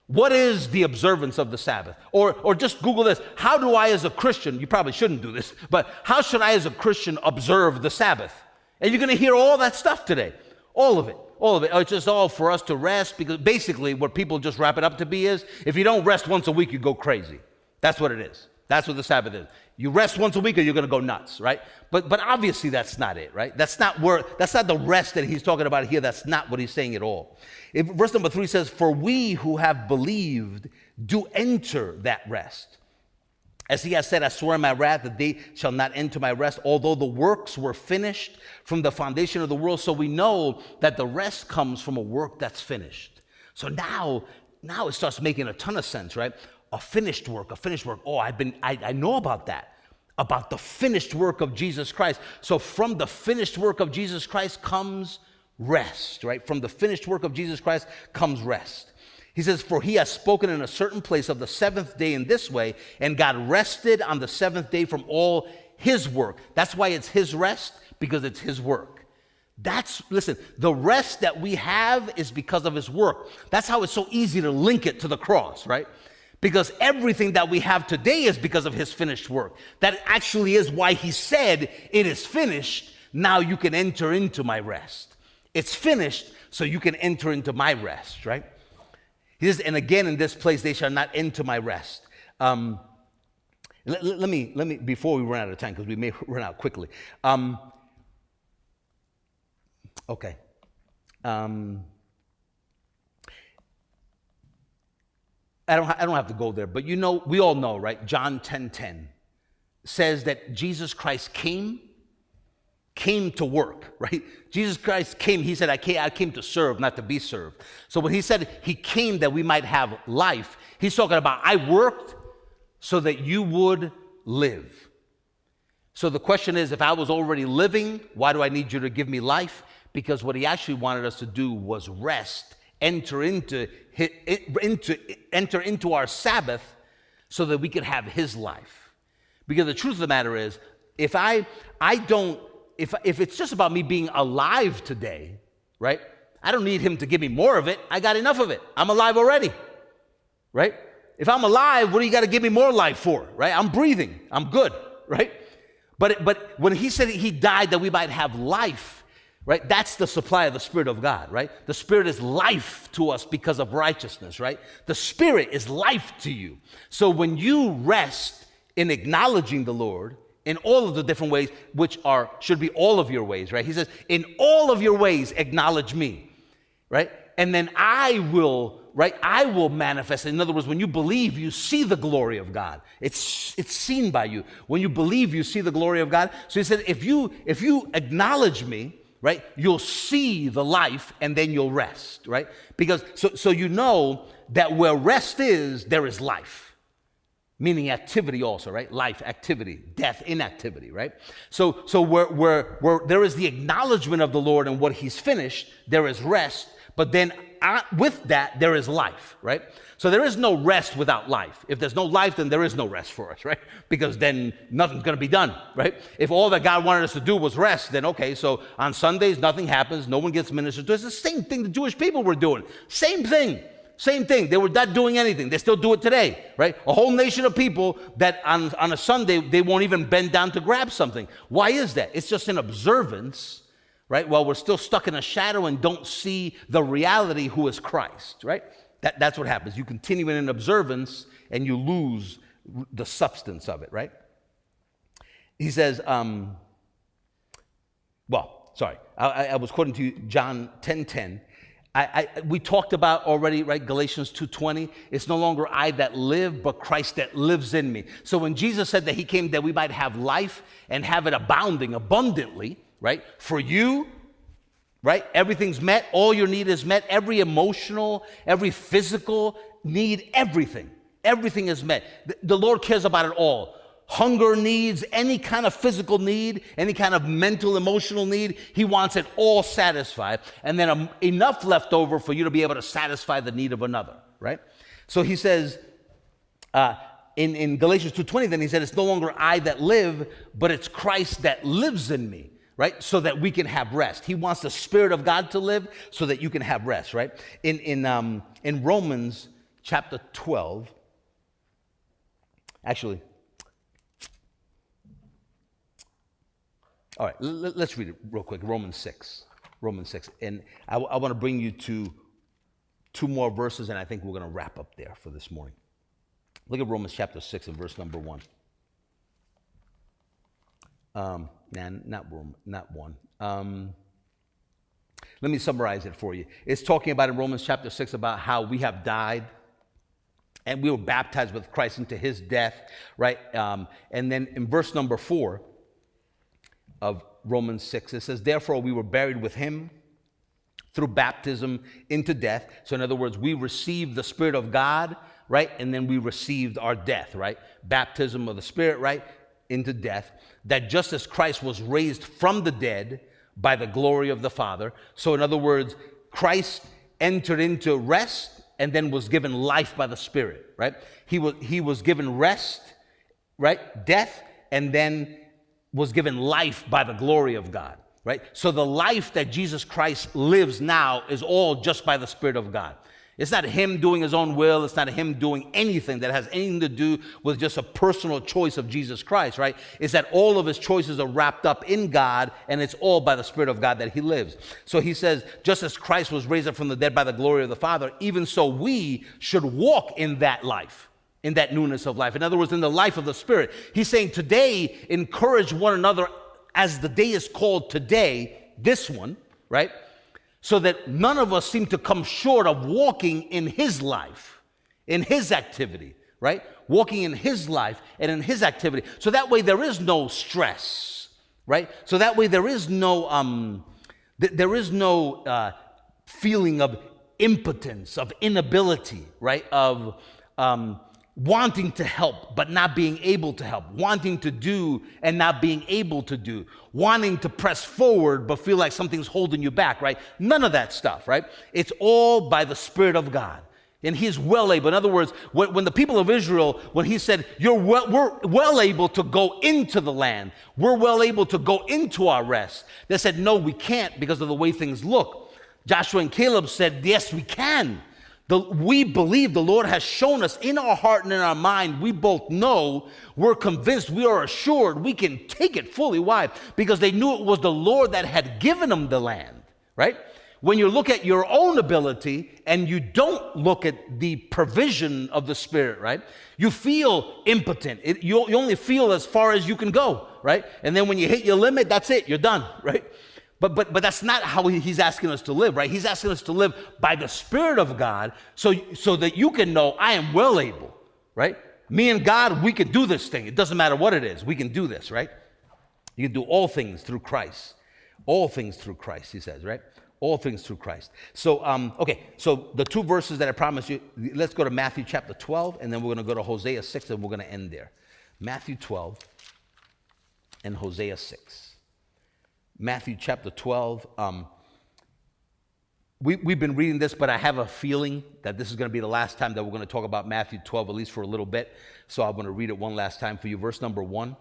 What is the observance of the Sabbath? Or just Google this. How do I as a Christian, you probably shouldn't do this, but how should I as a Christian observe the Sabbath? And you're going to hear all that stuff today. All of it. All of it. It's just all for us to rest, because basically what people just wrap it up to be is, if you don't rest once a week, you go crazy. That's what it is. That's what the Sabbath is. You rest once a week or you're going to go nuts, right? But obviously that's not it, right? That's not the rest that he's talking about here. That's not what he's saying at all. Verse number 3 says, "For we who have believed do enter that rest. As he has said, I swear in my wrath that they shall not enter my rest, although the works were finished from the foundation of the world." So we know that the rest comes from a work that's finished. So now it starts making a ton of sense, right? A finished work. Oh, I know about that, about the finished work of Jesus Christ. So from the finished work of Jesus Christ comes rest, right? From the finished work of Jesus Christ comes rest. He says, "For he has spoken in a certain place of the seventh day in this way, and God rested on the seventh day from all his work." That's why it's his rest, because it's his work. Listen, the rest that we have is because of his work. That's how it's so easy to link it to the cross, right? Because everything that we have today is because of his finished work. That actually is why he said, "It is finished, now you can enter into my rest." It's finished, so you can enter into my rest, right? He says, "And again in this place they shall not enter my rest." Let me, before we run out of time, because we may run out quickly. Okay. I don't have to go there, but we all know, right? John 10:10 says that Jesus Christ came to work, right? Jesus Christ came, he said, I came to serve, not to be served. So when he said he came that we might have life, he's talking about, I worked so that you would live. So the question is, if I was already living, why do I need you to give me life? Because what he actually wanted us to do was rest, enter into our Sabbath, so that we could have his life. Because the truth of the matter is, if it's just about me being alive today, right? I don't need him to give me more of it. I got enough of it. I'm alive already, right? If I'm alive, what do you got to give me more life for, right? I'm breathing. I'm good, right? But when he said he died that we might have life, right? That's the supply of the Spirit of God, right? The Spirit is life to us because of righteousness, right? The Spirit is life to you. So when you rest in acknowledging the Lord in all of the different ways, which should be all of your ways, right? He says, in all of your ways, acknowledge me, right? And then I will manifest. In other words, when you believe, you see the glory of God. It's seen by you. When you believe, you see the glory of God. So he said, if you acknowledge me, right, you'll see the life, and then you'll rest, right? Because so you know that where rest is, there is life, meaning activity also, right? Life, activity, death, inactivity, right? So where there is the acknowledgement of the Lord and what he's finished, there is rest. But then with that, there is life, right? So there is no rest without life. If there's no life, then there is no rest for us, right? Because then nothing's going to be done, right? If all that God wanted us to do was rest, then okay, so on Sundays, nothing happens. No one gets ministered to. It's the same thing the Jewish people were doing. Same thing. They were not doing anything. They still do it today, right? A whole nation of people that on a Sunday, they won't even bend down to grab something. Why is that? It's just an observance, right? While we're still stuck in a shadow and don't see the reality who is Christ, right? That's what happens. You continue in an observance and you lose the substance of it, right? He says, I was quoting to you John 10:10. We talked about already, right, Galatians 2:20. It's no longer I that live, but Christ that lives in me. So when Jesus said that he came that we might have life and have it abounding, abundantly, right, for you, right, everything's met, all your need is met, every emotional, every physical need, everything is met. The Lord cares about it all. Hunger needs, any kind of physical need, any kind of mental, emotional need, he wants it all satisfied, and then enough left over for you to be able to satisfy the need of another, right? So he says, in Galatians 2:20, then he said, it's no longer I that live, but it's Christ that lives in me, right? So that we can have rest. He wants the Spirit of God to live so that you can have rest, right? In Romans chapter 12, actually, all right, let's read it real quick. Romans 6. And I want to bring you to two more verses, and I think we're going to wrap up there for this morning. Look at Romans chapter 6 and verse number 1. Not 1. Let me summarize it for you. It's talking about in Romans chapter 6 about how we have died and we were baptized with Christ into his death, right? And then in verse number 4, of Romans 6, it says, therefore we were buried with him through baptism into death. So in other words, we received the Spirit of God, right? And then we received our death, right? Baptism of the Spirit, right? Into death. That just as Christ was raised from the dead by the glory of the Father. So in other words, Christ entered into rest and then was given life by the Spirit, right? He was given rest, right? Death, and then was given life by the glory of God, right? So the life that Jesus Christ lives now is all just by the Spirit of God. It's not him doing his own will. It's not him doing anything that has anything to do with just a personal choice of Jesus Christ, right? It's that all of his choices are wrapped up in God, and it's all by the Spirit of God that he lives. So he says, just as Christ was raised up from the dead by the glory of the Father, even so we should walk in that life, in that newness of life. In other words, in the life of the Spirit. He's saying today, encourage one another as the day is called today, this one, right? So that none of us seem to come short of walking in his life, in his activity, right? Walking in his life and in his activity. So that way there is no stress, right? So that way there is no feeling of impotence, of inability, right? Of wanting to help but not being able to help, wanting to do and not being able to do, wanting to press forward but feel like something's holding you back, right? None of that stuff, right? It's all by the Spirit of God. And he's well able. In other words, when the people of Israel, when he said, we're well able to go into the land, we're well able to go into our rest, they said, no, we can't because of the way things look. Joshua and Caleb said, yes, we can. We believe the Lord has shown us in our heart and in our mind. We both know, we're convinced, we are assured we can take it fully. Why? Because they knew it was the Lord that had given them the land, right? When you look at your own ability and you don't look at the provision of the Spirit, right? You feel impotent. You only feel as far as you can go, right? And then when you hit your limit, that's it. You're done, right? But that's not how he's asking us to live, right? He's asking us to live by the Spirit of God so that you can know I am well able, right? Me and God, we can do this thing. It doesn't matter what it is. We can do this, right? You can do all things through Christ. All things through Christ, he says, right? All things through Christ. So, so the two verses that I promised you, let's go to Matthew chapter 12, and then we're going to go to Hosea 6, and we're going to end there. Matthew 12 and Hosea 6. Matthew chapter 12. We've been reading this, but I have a feeling that this is going to be the last time that we're going to talk about Matthew 12, at least for a little bit. So I'm going to read it one last time for you. Verse number 1.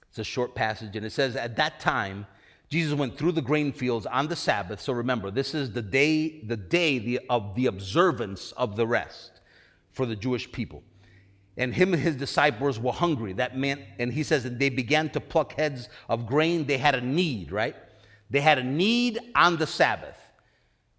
It's a short passage, and it says, at that time, Jesus went through the grain fields on the Sabbath. So remember, this is the day of the observance of the rest for the Jewish people. And him and his disciples were hungry. That meant, and he says that they began to pluck heads of grain. They had a need, right? They had a need on the Sabbath.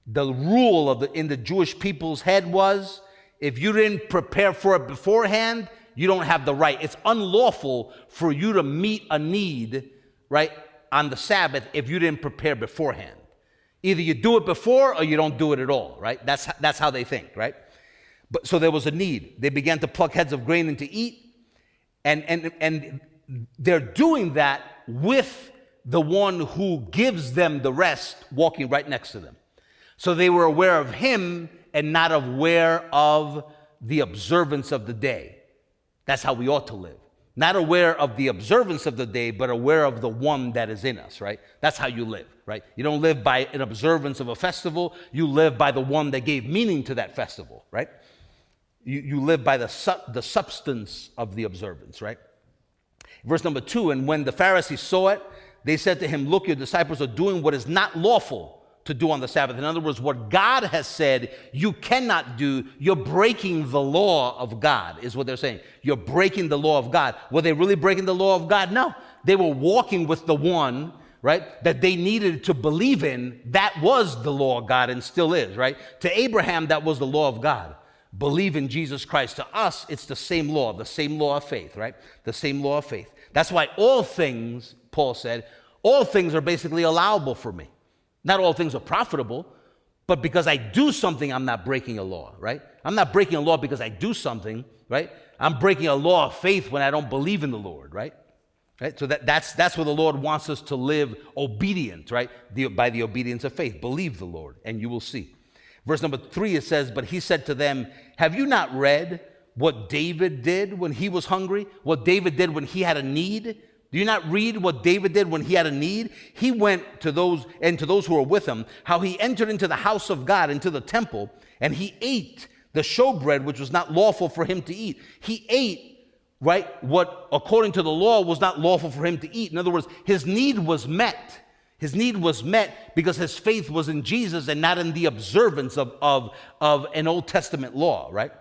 The rule in the Jewish people's head was, if you didn't prepare for it beforehand, you don't have the right. It's unlawful for you to meet a need, right, on the Sabbath if you didn't prepare beforehand. Either you do it before or you don't do it at all, right? That's how they think, right? But so there was a need. They began to pluck heads of grain and to eat, and they're doing that with the one who gives them the rest walking right next to them. So they were aware of him and not aware of the observance of the day. That's how we ought to live. Not aware of the observance of the day, but aware of the one that is in us, right? That's how you live, right? You don't live by an observance of a festival. You live by the one that gave meaning to that festival, right? You live by the substance of the observance, right? Verse number 2, and when the Pharisees saw it, they said to him, look, your disciples are doing what is not lawful to do on the Sabbath. In other words, what God has said you cannot do, you're breaking the law of God, is what they're saying. You're breaking the law of God. Were they really breaking the law of God? No. They were walking with the one, right, that they needed to believe in. That was the law of God and still is, right? To Abraham, that was the law of God. Believe in Jesus Christ. To us, it's the same law of faith, right? The same law of faith. That's why all things, Paul said, all things are basically allowable for me. Not all things are profitable, but because I do something, I'm not breaking a law, right? I'm not breaking a law because I do something, right? I'm breaking a law of faith when I don't believe in the Lord, right? Right? So that's where the Lord wants us to live obedient, right? By the obedience of faith. Believe the Lord, and you will see. Verse number 3, it says, but he said to them, have you not read what David did when he was hungry? What David did when he had a need? Do you not read what David did when he had a need? He went to those who were with him, how he entered into the house of God, into the temple, and he ate the showbread, which was not lawful for him to eat. He ate, right, what according to the law was not lawful for him to eat. In other words, his need was met. His need was met because his faith was in Jesus and not in the observance of an Old Testament law, right?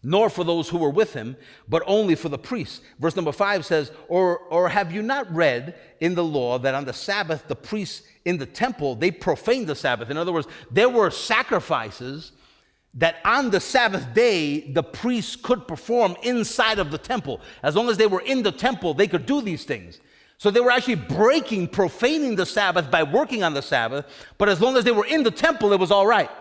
Nor for those who were with him, but only for the priests. Verse number 5 says, or have you not read in the law that on the Sabbath the priests in the temple, they profaned the Sabbath? In other words, there were sacrifices that on the Sabbath day the priests could perform inside of the temple. As long as they were in the temple, they could do these things. So they were actually profaning the Sabbath by working on the Sabbath, but as long as they were in the temple, it was all right?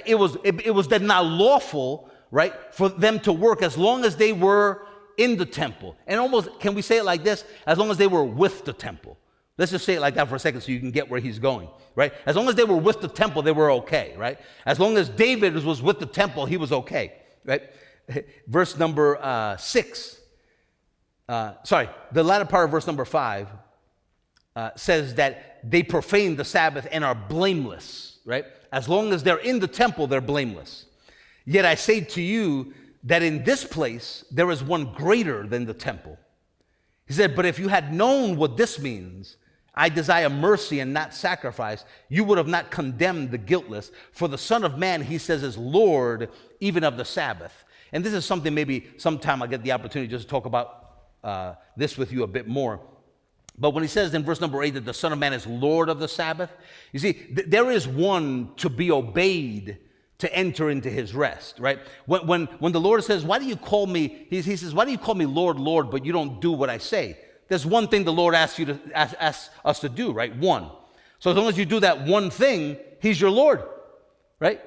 It was then not lawful, right, for them to work as long as they were in the temple. And almost, can we say it like this? As long as they were with the temple. Let's just say it like that for a second so you can get where he's going, right? As long as they were with the temple, they were okay, right? As long as David was with the temple, he was okay, right? Verse number 6. The latter part of verse number 5 says that they profane the Sabbath and are blameless, right? As long as they're in the temple, they're blameless. Yet I say to you that in this place there is one greater than the temple. He said, but if you had known what this means, I desire mercy and not sacrifice, you would have not condemned the guiltless. For the Son of Man, he says, is Lord even of the Sabbath. And this is something maybe sometime I'll get the opportunity just to talk about this with you a bit more. But when he says in verse number 8 that the Son of Man is Lord of the Sabbath, you see, there is one to be obeyed to enter into his rest, right? When the Lord says, why do you call me, he says, why do you call me Lord, Lord, but you don't do what I say? There's one thing the Lord asks us to do, right? One. So as long as you do that one thing, he's your Lord, right?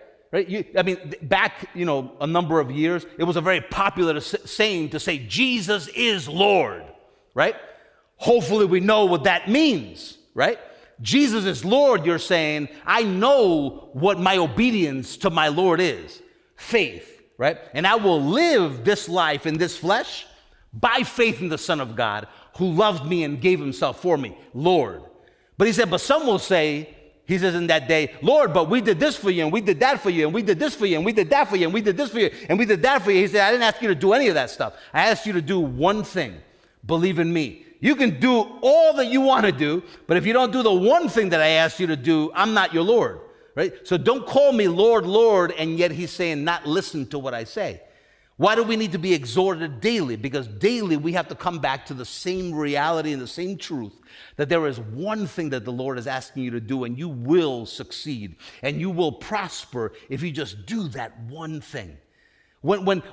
Back, a number of years, it was a very popular saying to say, Jesus is Lord, right? Hopefully we know what that means, right? Jesus is Lord, you're saying, I know what my obedience to my Lord is. Faith, right? And I will live this life in this flesh by faith in the Son of God who loved me and gave himself for me, Lord. But he said, but some will say, he says in that day, Lord, but we did this for you, and we did that for you, and we did this for you, and we did that for you, and we did this for you, and we did that for you. He said, I didn't ask you to do any of that stuff. I asked you to do one thing, believe in me. You can do all that you want to do, but if you don't do the one thing that I asked you to do, I'm not your Lord, right? So don't call me Lord, Lord, and yet he's saying not listen to what I say. Why do we need to be exhorted daily? Because daily we have to come back to the same reality and the same truth that there is one thing that the Lord is asking you to do, and you will succeed and you will prosper if you just do that one thing. When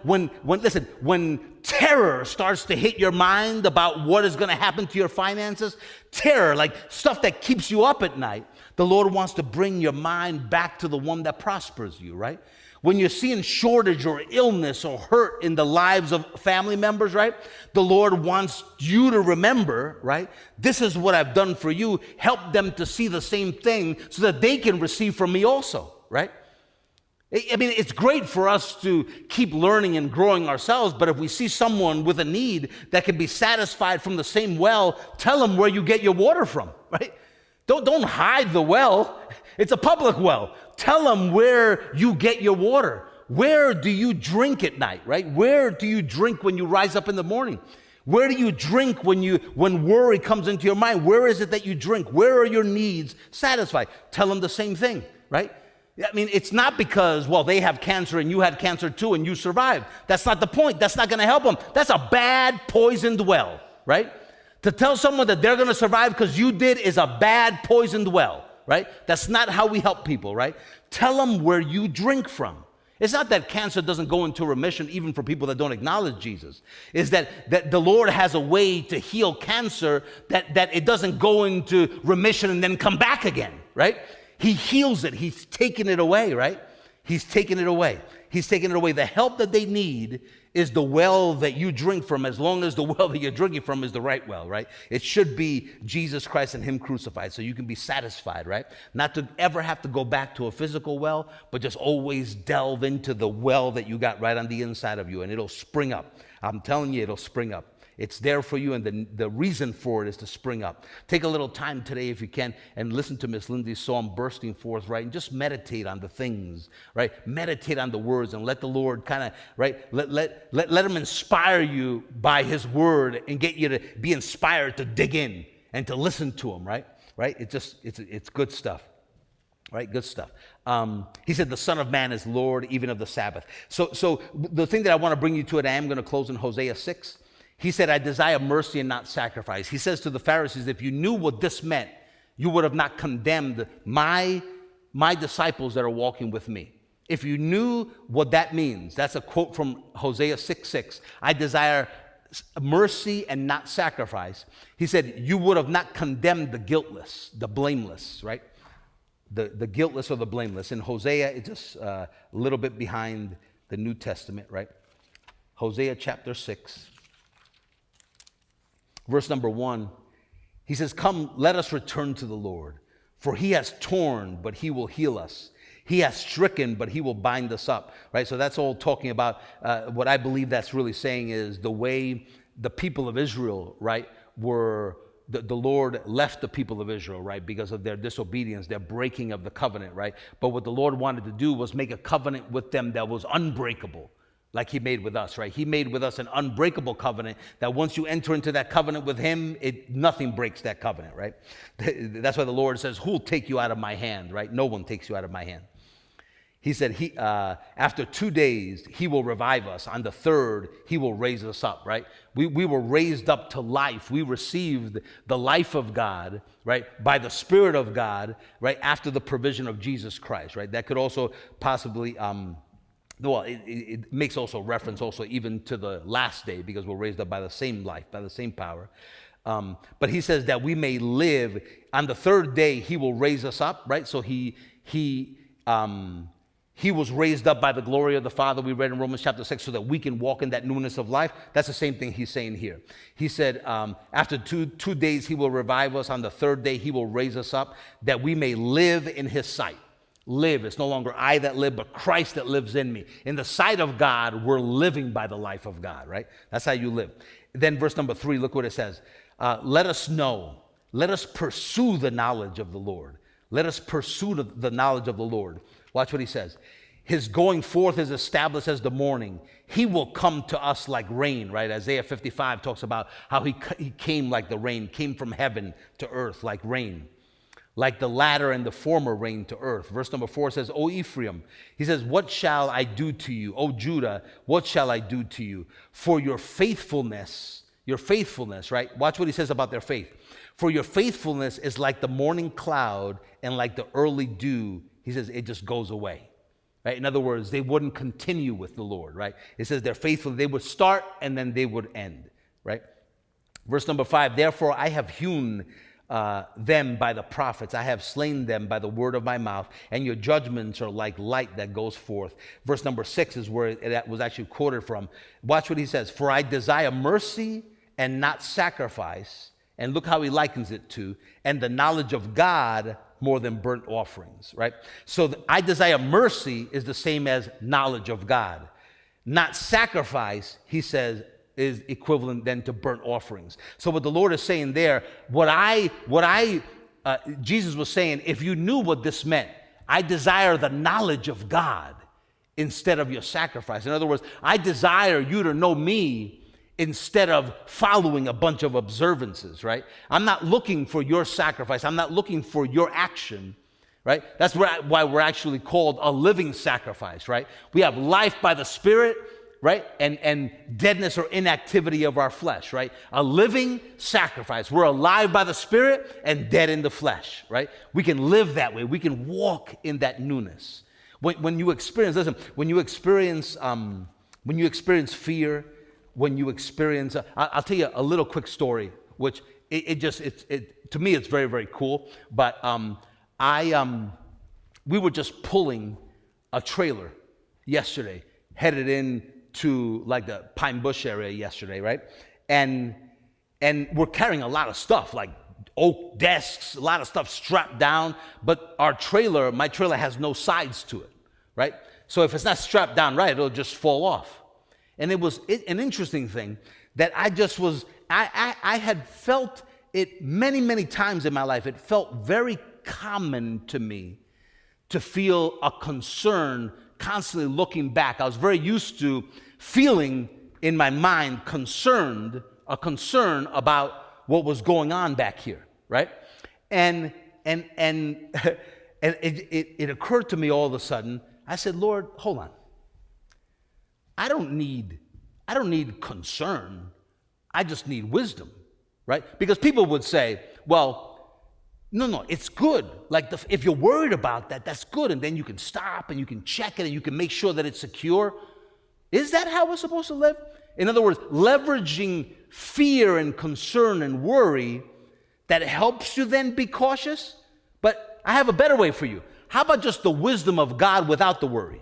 terror starts to hit your mind about what is going to happen to your finances, terror, like stuff that keeps you up at night, the Lord wants to bring your mind back to the one that prospers you, right? When you're seeing shortage or illness or hurt in the lives of family members, right? The Lord wants you to remember, right? This is what I've done for you. Help them to see the same thing so that they can receive from me also, right? I mean, it's great for us to keep learning and growing ourselves, but if we see someone with a need that can be satisfied from the same well, tell them where you get your water from, right? Don't hide the well. It's a public well. Tell them where you get your water. Where do you drink at night, right? Where do you drink when you rise up in the morning? Where do you drink when worry comes into your mind? Where is it that you drink? Where are your needs satisfied? Tell them the same thing, right? I mean, it's not because, well, they have cancer and you had cancer too and you survived. That's not the point. That's not going to help them. That's a bad poisoned well, right? To tell someone that they're going to survive because you did is a bad poisoned well, right? That's not how we help people, right? Tell them where you drink from. It's not that cancer doesn't go into remission even for people that don't acknowledge Jesus. It's that the Lord has a way to heal cancer that it doesn't go into remission and then come back again, right? He heals it. He's taken it away, right? He's taken it away. He's taken it away. The help that they need is the well that you drink from, as long as the well that you're drinking from is the right well, right? It should be Jesus Christ and Him crucified, so you can be satisfied, right? Not to ever have to go back to a physical well, but just always delve into the well that you got right on the inside of you, and it'll spring up. I'm telling you, it'll spring up. It's there for you, and the reason for it is to spring up. Take a little time today, if you can, and listen to Miss Lindsay's song, Bursting Forth, right? And just meditate on the things, right? Meditate on the words and let the Lord kind of, right? Let Him inspire you by His word and get you to be inspired to dig in and to listen to Him, right? Right? It's good stuff. Right, good stuff. He said, the Son of Man is Lord even of the Sabbath. So the thing that I want to bring you to, and I am going to close in Hosea 6. He said, I desire mercy and not sacrifice. He says to the Pharisees, if you knew what this meant, you would have not condemned my disciples that are walking with me. If you knew what that means, that's a quote from Hosea 6:6. I desire mercy and not sacrifice. He said, you would have not condemned the guiltless, the blameless, right? The guiltless or the blameless. In Hosea, it's just a little bit behind the New Testament, right? Hosea chapter 6. Verse number 1, he says, come, let us return to the Lord, for He has torn, but He will heal us. He has stricken, but He will bind us up, right? So that's all talking about what I believe that's really saying is the way the people of Israel, right, were, the Lord left the people of Israel, right, because of their disobedience, their breaking of the covenant, right? But what the Lord wanted to do was make a covenant with them that was unbreakable. Like He made with us, right? He made with us an unbreakable covenant that once you enter into that covenant with Him, nothing breaks that covenant, right? That's why the Lord says, who will take you out of my hand, right? No one takes you out of my hand. He said, after 2 days, He will revive us. On the third, He will raise us up, right? We were raised up to life. We received the life of God, right, by the Spirit of God, right, after the provision of Jesus Christ, right? That could also possibly... well, it makes also reference also even to the last day, because we're raised up by the same life, by the same power. But He says that we may live. On the third day, He will raise us up, right? So He was raised up by the glory of the Father, we read in Romans chapter 6, so that we can walk in that newness of life. That's the same thing He's saying here. He said, after two days, He will revive us. On the third day, He will raise us up, that we may live in His sight. Live. It's no longer I that live, but Christ that lives in me. In the sight of God, we're living by the life of God, right? That's how you live. Then verse number 3, look what it says. Let us know. Let us pursue the knowledge of the Lord. Let us pursue the knowledge of the Lord. Watch what He says. His going forth is established as the morning. He will come to us like rain, right? Isaiah 55 talks about how he came like the rain, came from heaven to earth like rain. like the latter and the former rain to earth. Verse number 4 says, O Ephraim, he says, what shall I do to you? O Judah, what shall I do to you? For your faithfulness, right? Watch what he says about their faith. For your faithfulness is like the morning cloud and like the early dew. He says, it just goes away. Right? In other words, they wouldn't continue with the Lord, right? It says they're faithful. They would start and then they would end, right? Verse number 5, therefore I have hewn them by the prophets. I have slain them by the word of my mouth, and your judgments are like light that goes forth. Verse number 6 is where it was actually quoted from. Watch what he says. For I desire mercy and not sacrifice. And look how he likens it to, and the knowledge of God more than burnt offerings, right? So I desire mercy is the same as knowledge of God. Not sacrifice, he says, is equivalent then to burnt offerings. So what the Lord is saying there, Jesus was saying, if you knew what this meant, I desire the knowledge of God instead of your sacrifice. In other words, I desire you to know me instead of following a bunch of observances, right? I'm not looking for your sacrifice. I'm not looking for your action, right? That's why we're actually called a living sacrifice, right? We have life by the Spirit, right? And deadness or inactivity of our flesh, right? A living sacrifice. We're alive by the Spirit and dead in the flesh, right? We can live that way. We can walk in that newness. When you experience fear, when you experience, I'll tell you a little quick story, which to me it's very, very cool. But we were just pulling a trailer yesterday, headed in to like the Pine Bush area yesterday, right? And we're carrying a lot of stuff, like oak desks, a lot of stuff strapped down. But my trailer has no sides to it, right? So if it's not strapped down right, it'll just fall off. And it was an interesting thing that I had felt it many, many times in my life. It felt very common to me to feel a concern, constantly looking back. I was very used to feeling in my mind a concern about what was going on back here, right? And it occurred to me all of a sudden. I said, Lord, hold on. I don't need concern. I just need wisdom, right? Because people would say, well, no, it's good. Like if you're worried about that, that's good. And then you can stop and you can check it and you can make sure that it's secure. Is that how we're supposed to live? In other words, leveraging fear and concern and worry that helps you then be cautious. But I have a better way for you. How about just the wisdom of God without the worry?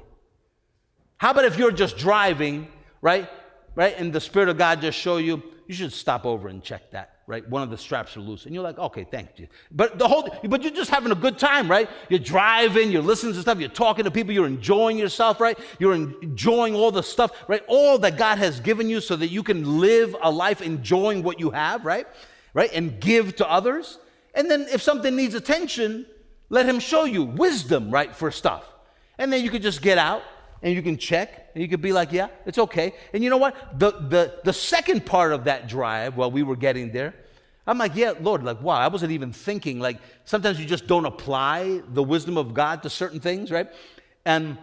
How about if you're just driving, right? And the Spirit of God just show you should stop over and check that, right? One of the straps are loose. And you're like, okay, thank you. But you're just having a good time, right? You're driving, you're listening to stuff, you're talking to people, you're enjoying yourself, right? You're enjoying all the stuff, right? All that God has given you so that you can live a life enjoying what you have, right? And give to others. And then if something needs attention, let Him show you wisdom, right, for stuff. And then you could just get out. And you can check, and you could be like, yeah, it's okay. And you know what? The second part of that drive, while we were getting there, I'm like, yeah, Lord, like, wow, I wasn't even thinking. Like, sometimes you just don't apply the wisdom of God to certain things, right? And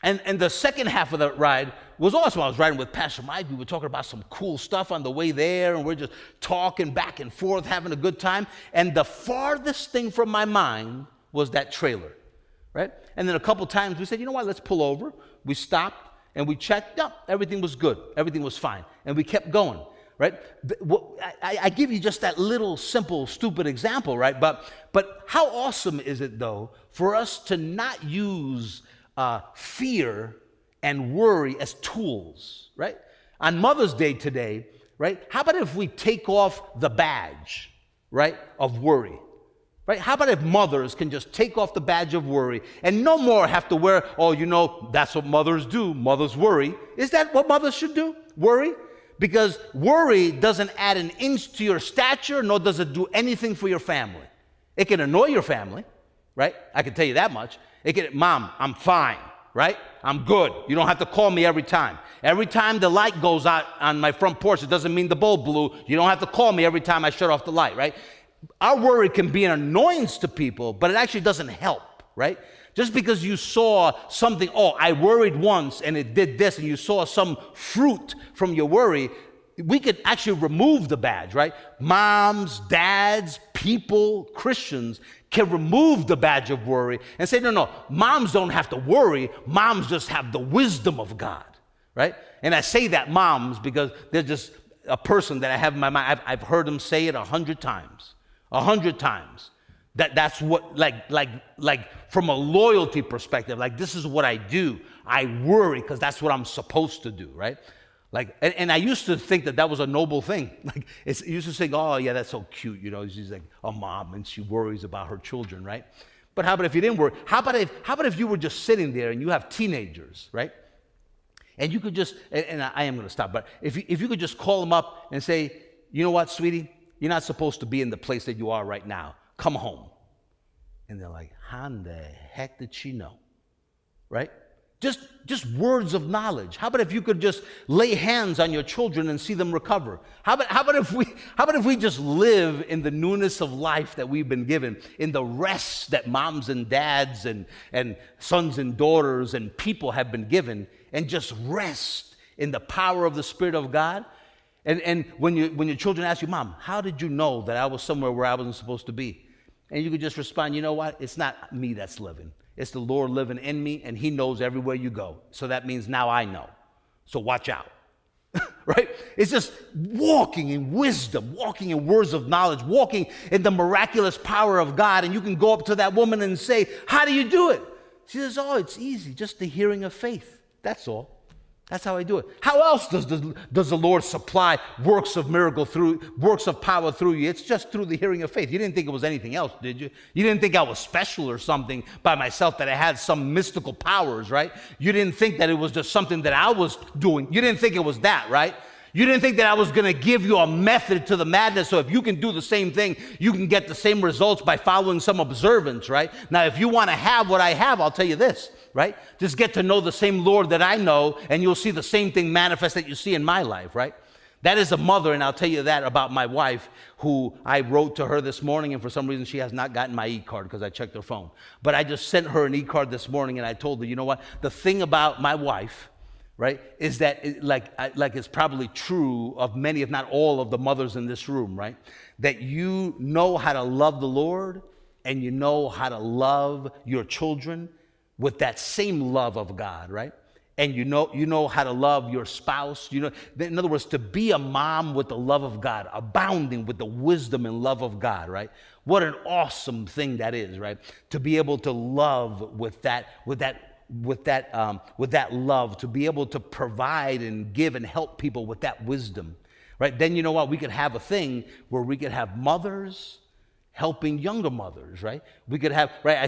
the second half of the ride was awesome. I was riding with Pastor Mike. We were talking about some cool stuff on the way there, and we're just talking back and forth, having a good time. And the farthest thing from my mind was that trailer, right? And then a couple times we said, you know what, let's pull over. We stopped and we checked. No, everything was good. Everything was fine. And we kept going, right? I give you just that little simple, stupid example, right? But how awesome is it, though, for us to not use fear and worry as tools, right? On Mother's Day today, right? How about if we take off the badge, right, of worry? Right? How about if mothers can just take off the badge of worry and no more have to wear, that's what mothers do. Mothers worry. Is that what mothers should do? Worry? Because worry doesn't add an inch to your stature, nor does it do anything for your family. It can annoy your family, right? I can tell you that much. Mom, I'm fine, right? I'm good. You don't have to call me every time. Every time the light goes out on my front porch, it doesn't mean the bulb blew. You don't have to call me every time I shut off the light, right? Our worry can be an annoyance to people, but it actually doesn't help, right? Just because you saw something, oh, I worried once and it did this, and you saw some fruit from your worry, we could actually remove the badge, right? Moms, dads, people, Christians can remove the badge of worry and say, no, moms don't have to worry. Moms just have the wisdom of God, right? And I say that moms because they're just a person that I have in my mind. I've heard them say it 100 times. 100 times. That's what, like from a loyalty perspective, like this is what I do. I worry because that's what I'm supposed to do, right? Like, and I used to think that was a noble thing. Like, I used to think, oh yeah, that's so cute, she's like a mom and she worries about her children, right? But how about if you didn't worry? How about if you were just sitting there and you have teenagers, right? And you could just, and I am going to stop, but if you could just call them up and say, you know what, sweetie, you're not supposed to be in the place that you are right now. Come home. And they're like, how in the heck did she know? Right? Just words of knowledge. How about if you could just lay hands on your children and see them recover? How about if we just live in the newness of life that we've been given, in the rest that moms and dads and sons and daughters and people have been given, and just rest in the power of the Spirit of God? And when your children ask you, Mom, how did you know that I was somewhere where I wasn't supposed to be? And you could just respond, you know what? It's not me that's living. It's the Lord living in me, and He knows everywhere you go. So that means now I know. So watch out. Right? It's just walking in wisdom, walking in words of knowledge, walking in the miraculous power of God. And you can go up to that woman and say, how do you do it? She says, oh, it's easy, just the hearing of faith. That's all. That's how I do it. How else does the Lord supply works of power through you? It's just through the hearing of faith. You didn't think it was anything else, did you? You didn't think I was special or something by myself, that I had some mystical powers, right? You didn't think that it was just something that I was doing. You didn't think it was that, right? You didn't think that I was going to give you a method to the madness, so if you can do the same thing, you can get the same results by following some observance, right? Now, if you want to have what I have, I'll tell you this, right? Just get to know the same Lord that I know, and you'll see the same thing manifest that you see in my life, right? That is a mother, and I'll tell you that about my wife, who I wrote to her this morning, and for some reason she has not gotten my e-card because I checked her phone. But I just sent her an e-card this morning, and I told her, you know what? The thing about my wife, right, is that like it's probably true of many, if not all, of the mothers in this room, right? That you know how to love the Lord, and you know how to love your children with that same love of God, right? And you know how to love your spouse. In other words, to be a mom with the love of God, abounding with the wisdom and love of God, right? What an awesome thing that is, right? To be able to love with that love, to be able to provide and give and help people with that wisdom, right? Then you know what? We could have a thing where we could have mothers helping younger mothers, right? We could have, right? I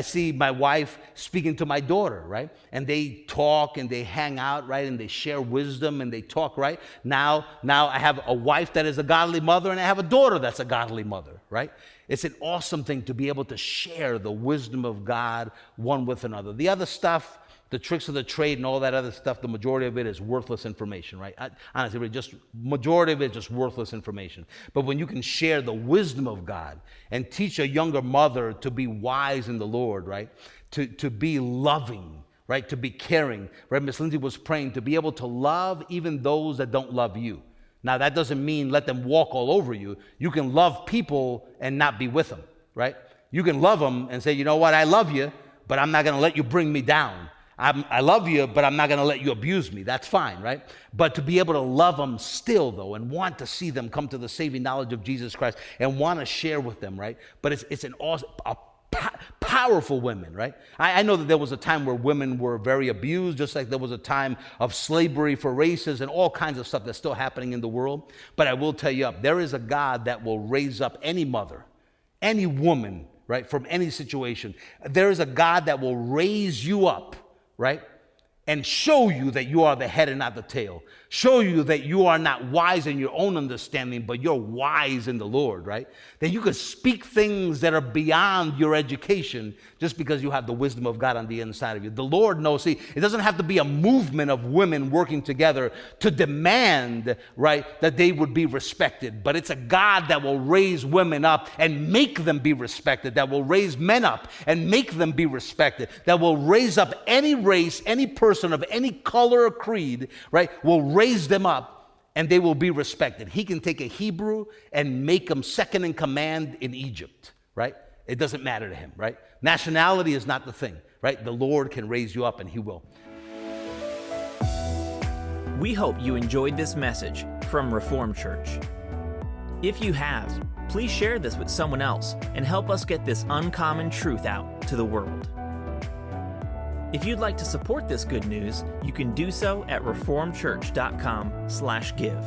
see my wife speaking to my daughter, right? And they talk and they hang out, right? And they share wisdom and they talk, right? Now I have a wife that is a godly mother, and I have a daughter that's a godly mother, right? It's an awesome thing to be able to share the wisdom of God one with another. The other stuff, the tricks of the trade and all that other stuff, the majority of it is worthless information, right? Honestly, majority of it is just worthless information. But when you can share the wisdom of God and teach a younger mother to be wise in the Lord, right? To be loving, right? To be caring, right? Miss Lindsay was praying to be able to love even those that don't love you. Now, that doesn't mean let them walk all over you. You can love people and not be with them, right? You can love them and say, you know what, I love you, but I'm not going to let you bring me down. I love you, but I'm not going to let you abuse me. That's fine, right? But to be able to love them still, though, and want to see them come to the saving knowledge of Jesus Christ and want to share with them, right? But it's an awesome, powerful women, right? I know that there was a time where women were very abused, just like there was a time of slavery for races and all kinds of stuff that's still happening in the world. But I will tell you, there is a God that will raise up any mother, any woman, right, from any situation. There is a God that will raise you up, right? and show you that you are the head and not the tail. Show you that you are not wise in your own understanding, but you're wise in the Lord, right? That you could speak things that are beyond your education just because you have the wisdom of God on the inside of you. The Lord knows. See, it doesn't have to be a movement of women working together to demand, right, that they would be respected. But it's a God that will raise women up and make them be respected, that will raise men up and make them be respected, that will raise up any race, any person of any color or creed, right, will raise them up and they will be respected. He can take a Hebrew and make him second in command in Egypt, right? It doesn't matter to him, right? Nationality is not the thing, right? The Lord can raise you up and he will. We hope you enjoyed this message from Reformed Church. If you have, please share this with someone else and help us get this uncommon truth out to the world. If you'd like to support this good news, you can do so at reformedchurch.com/give.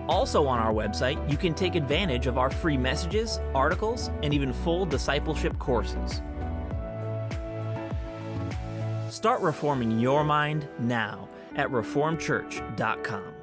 Also on our website, you can take advantage of our free messages, articles, and even full discipleship courses. Start reforming your mind now at reformedchurch.com.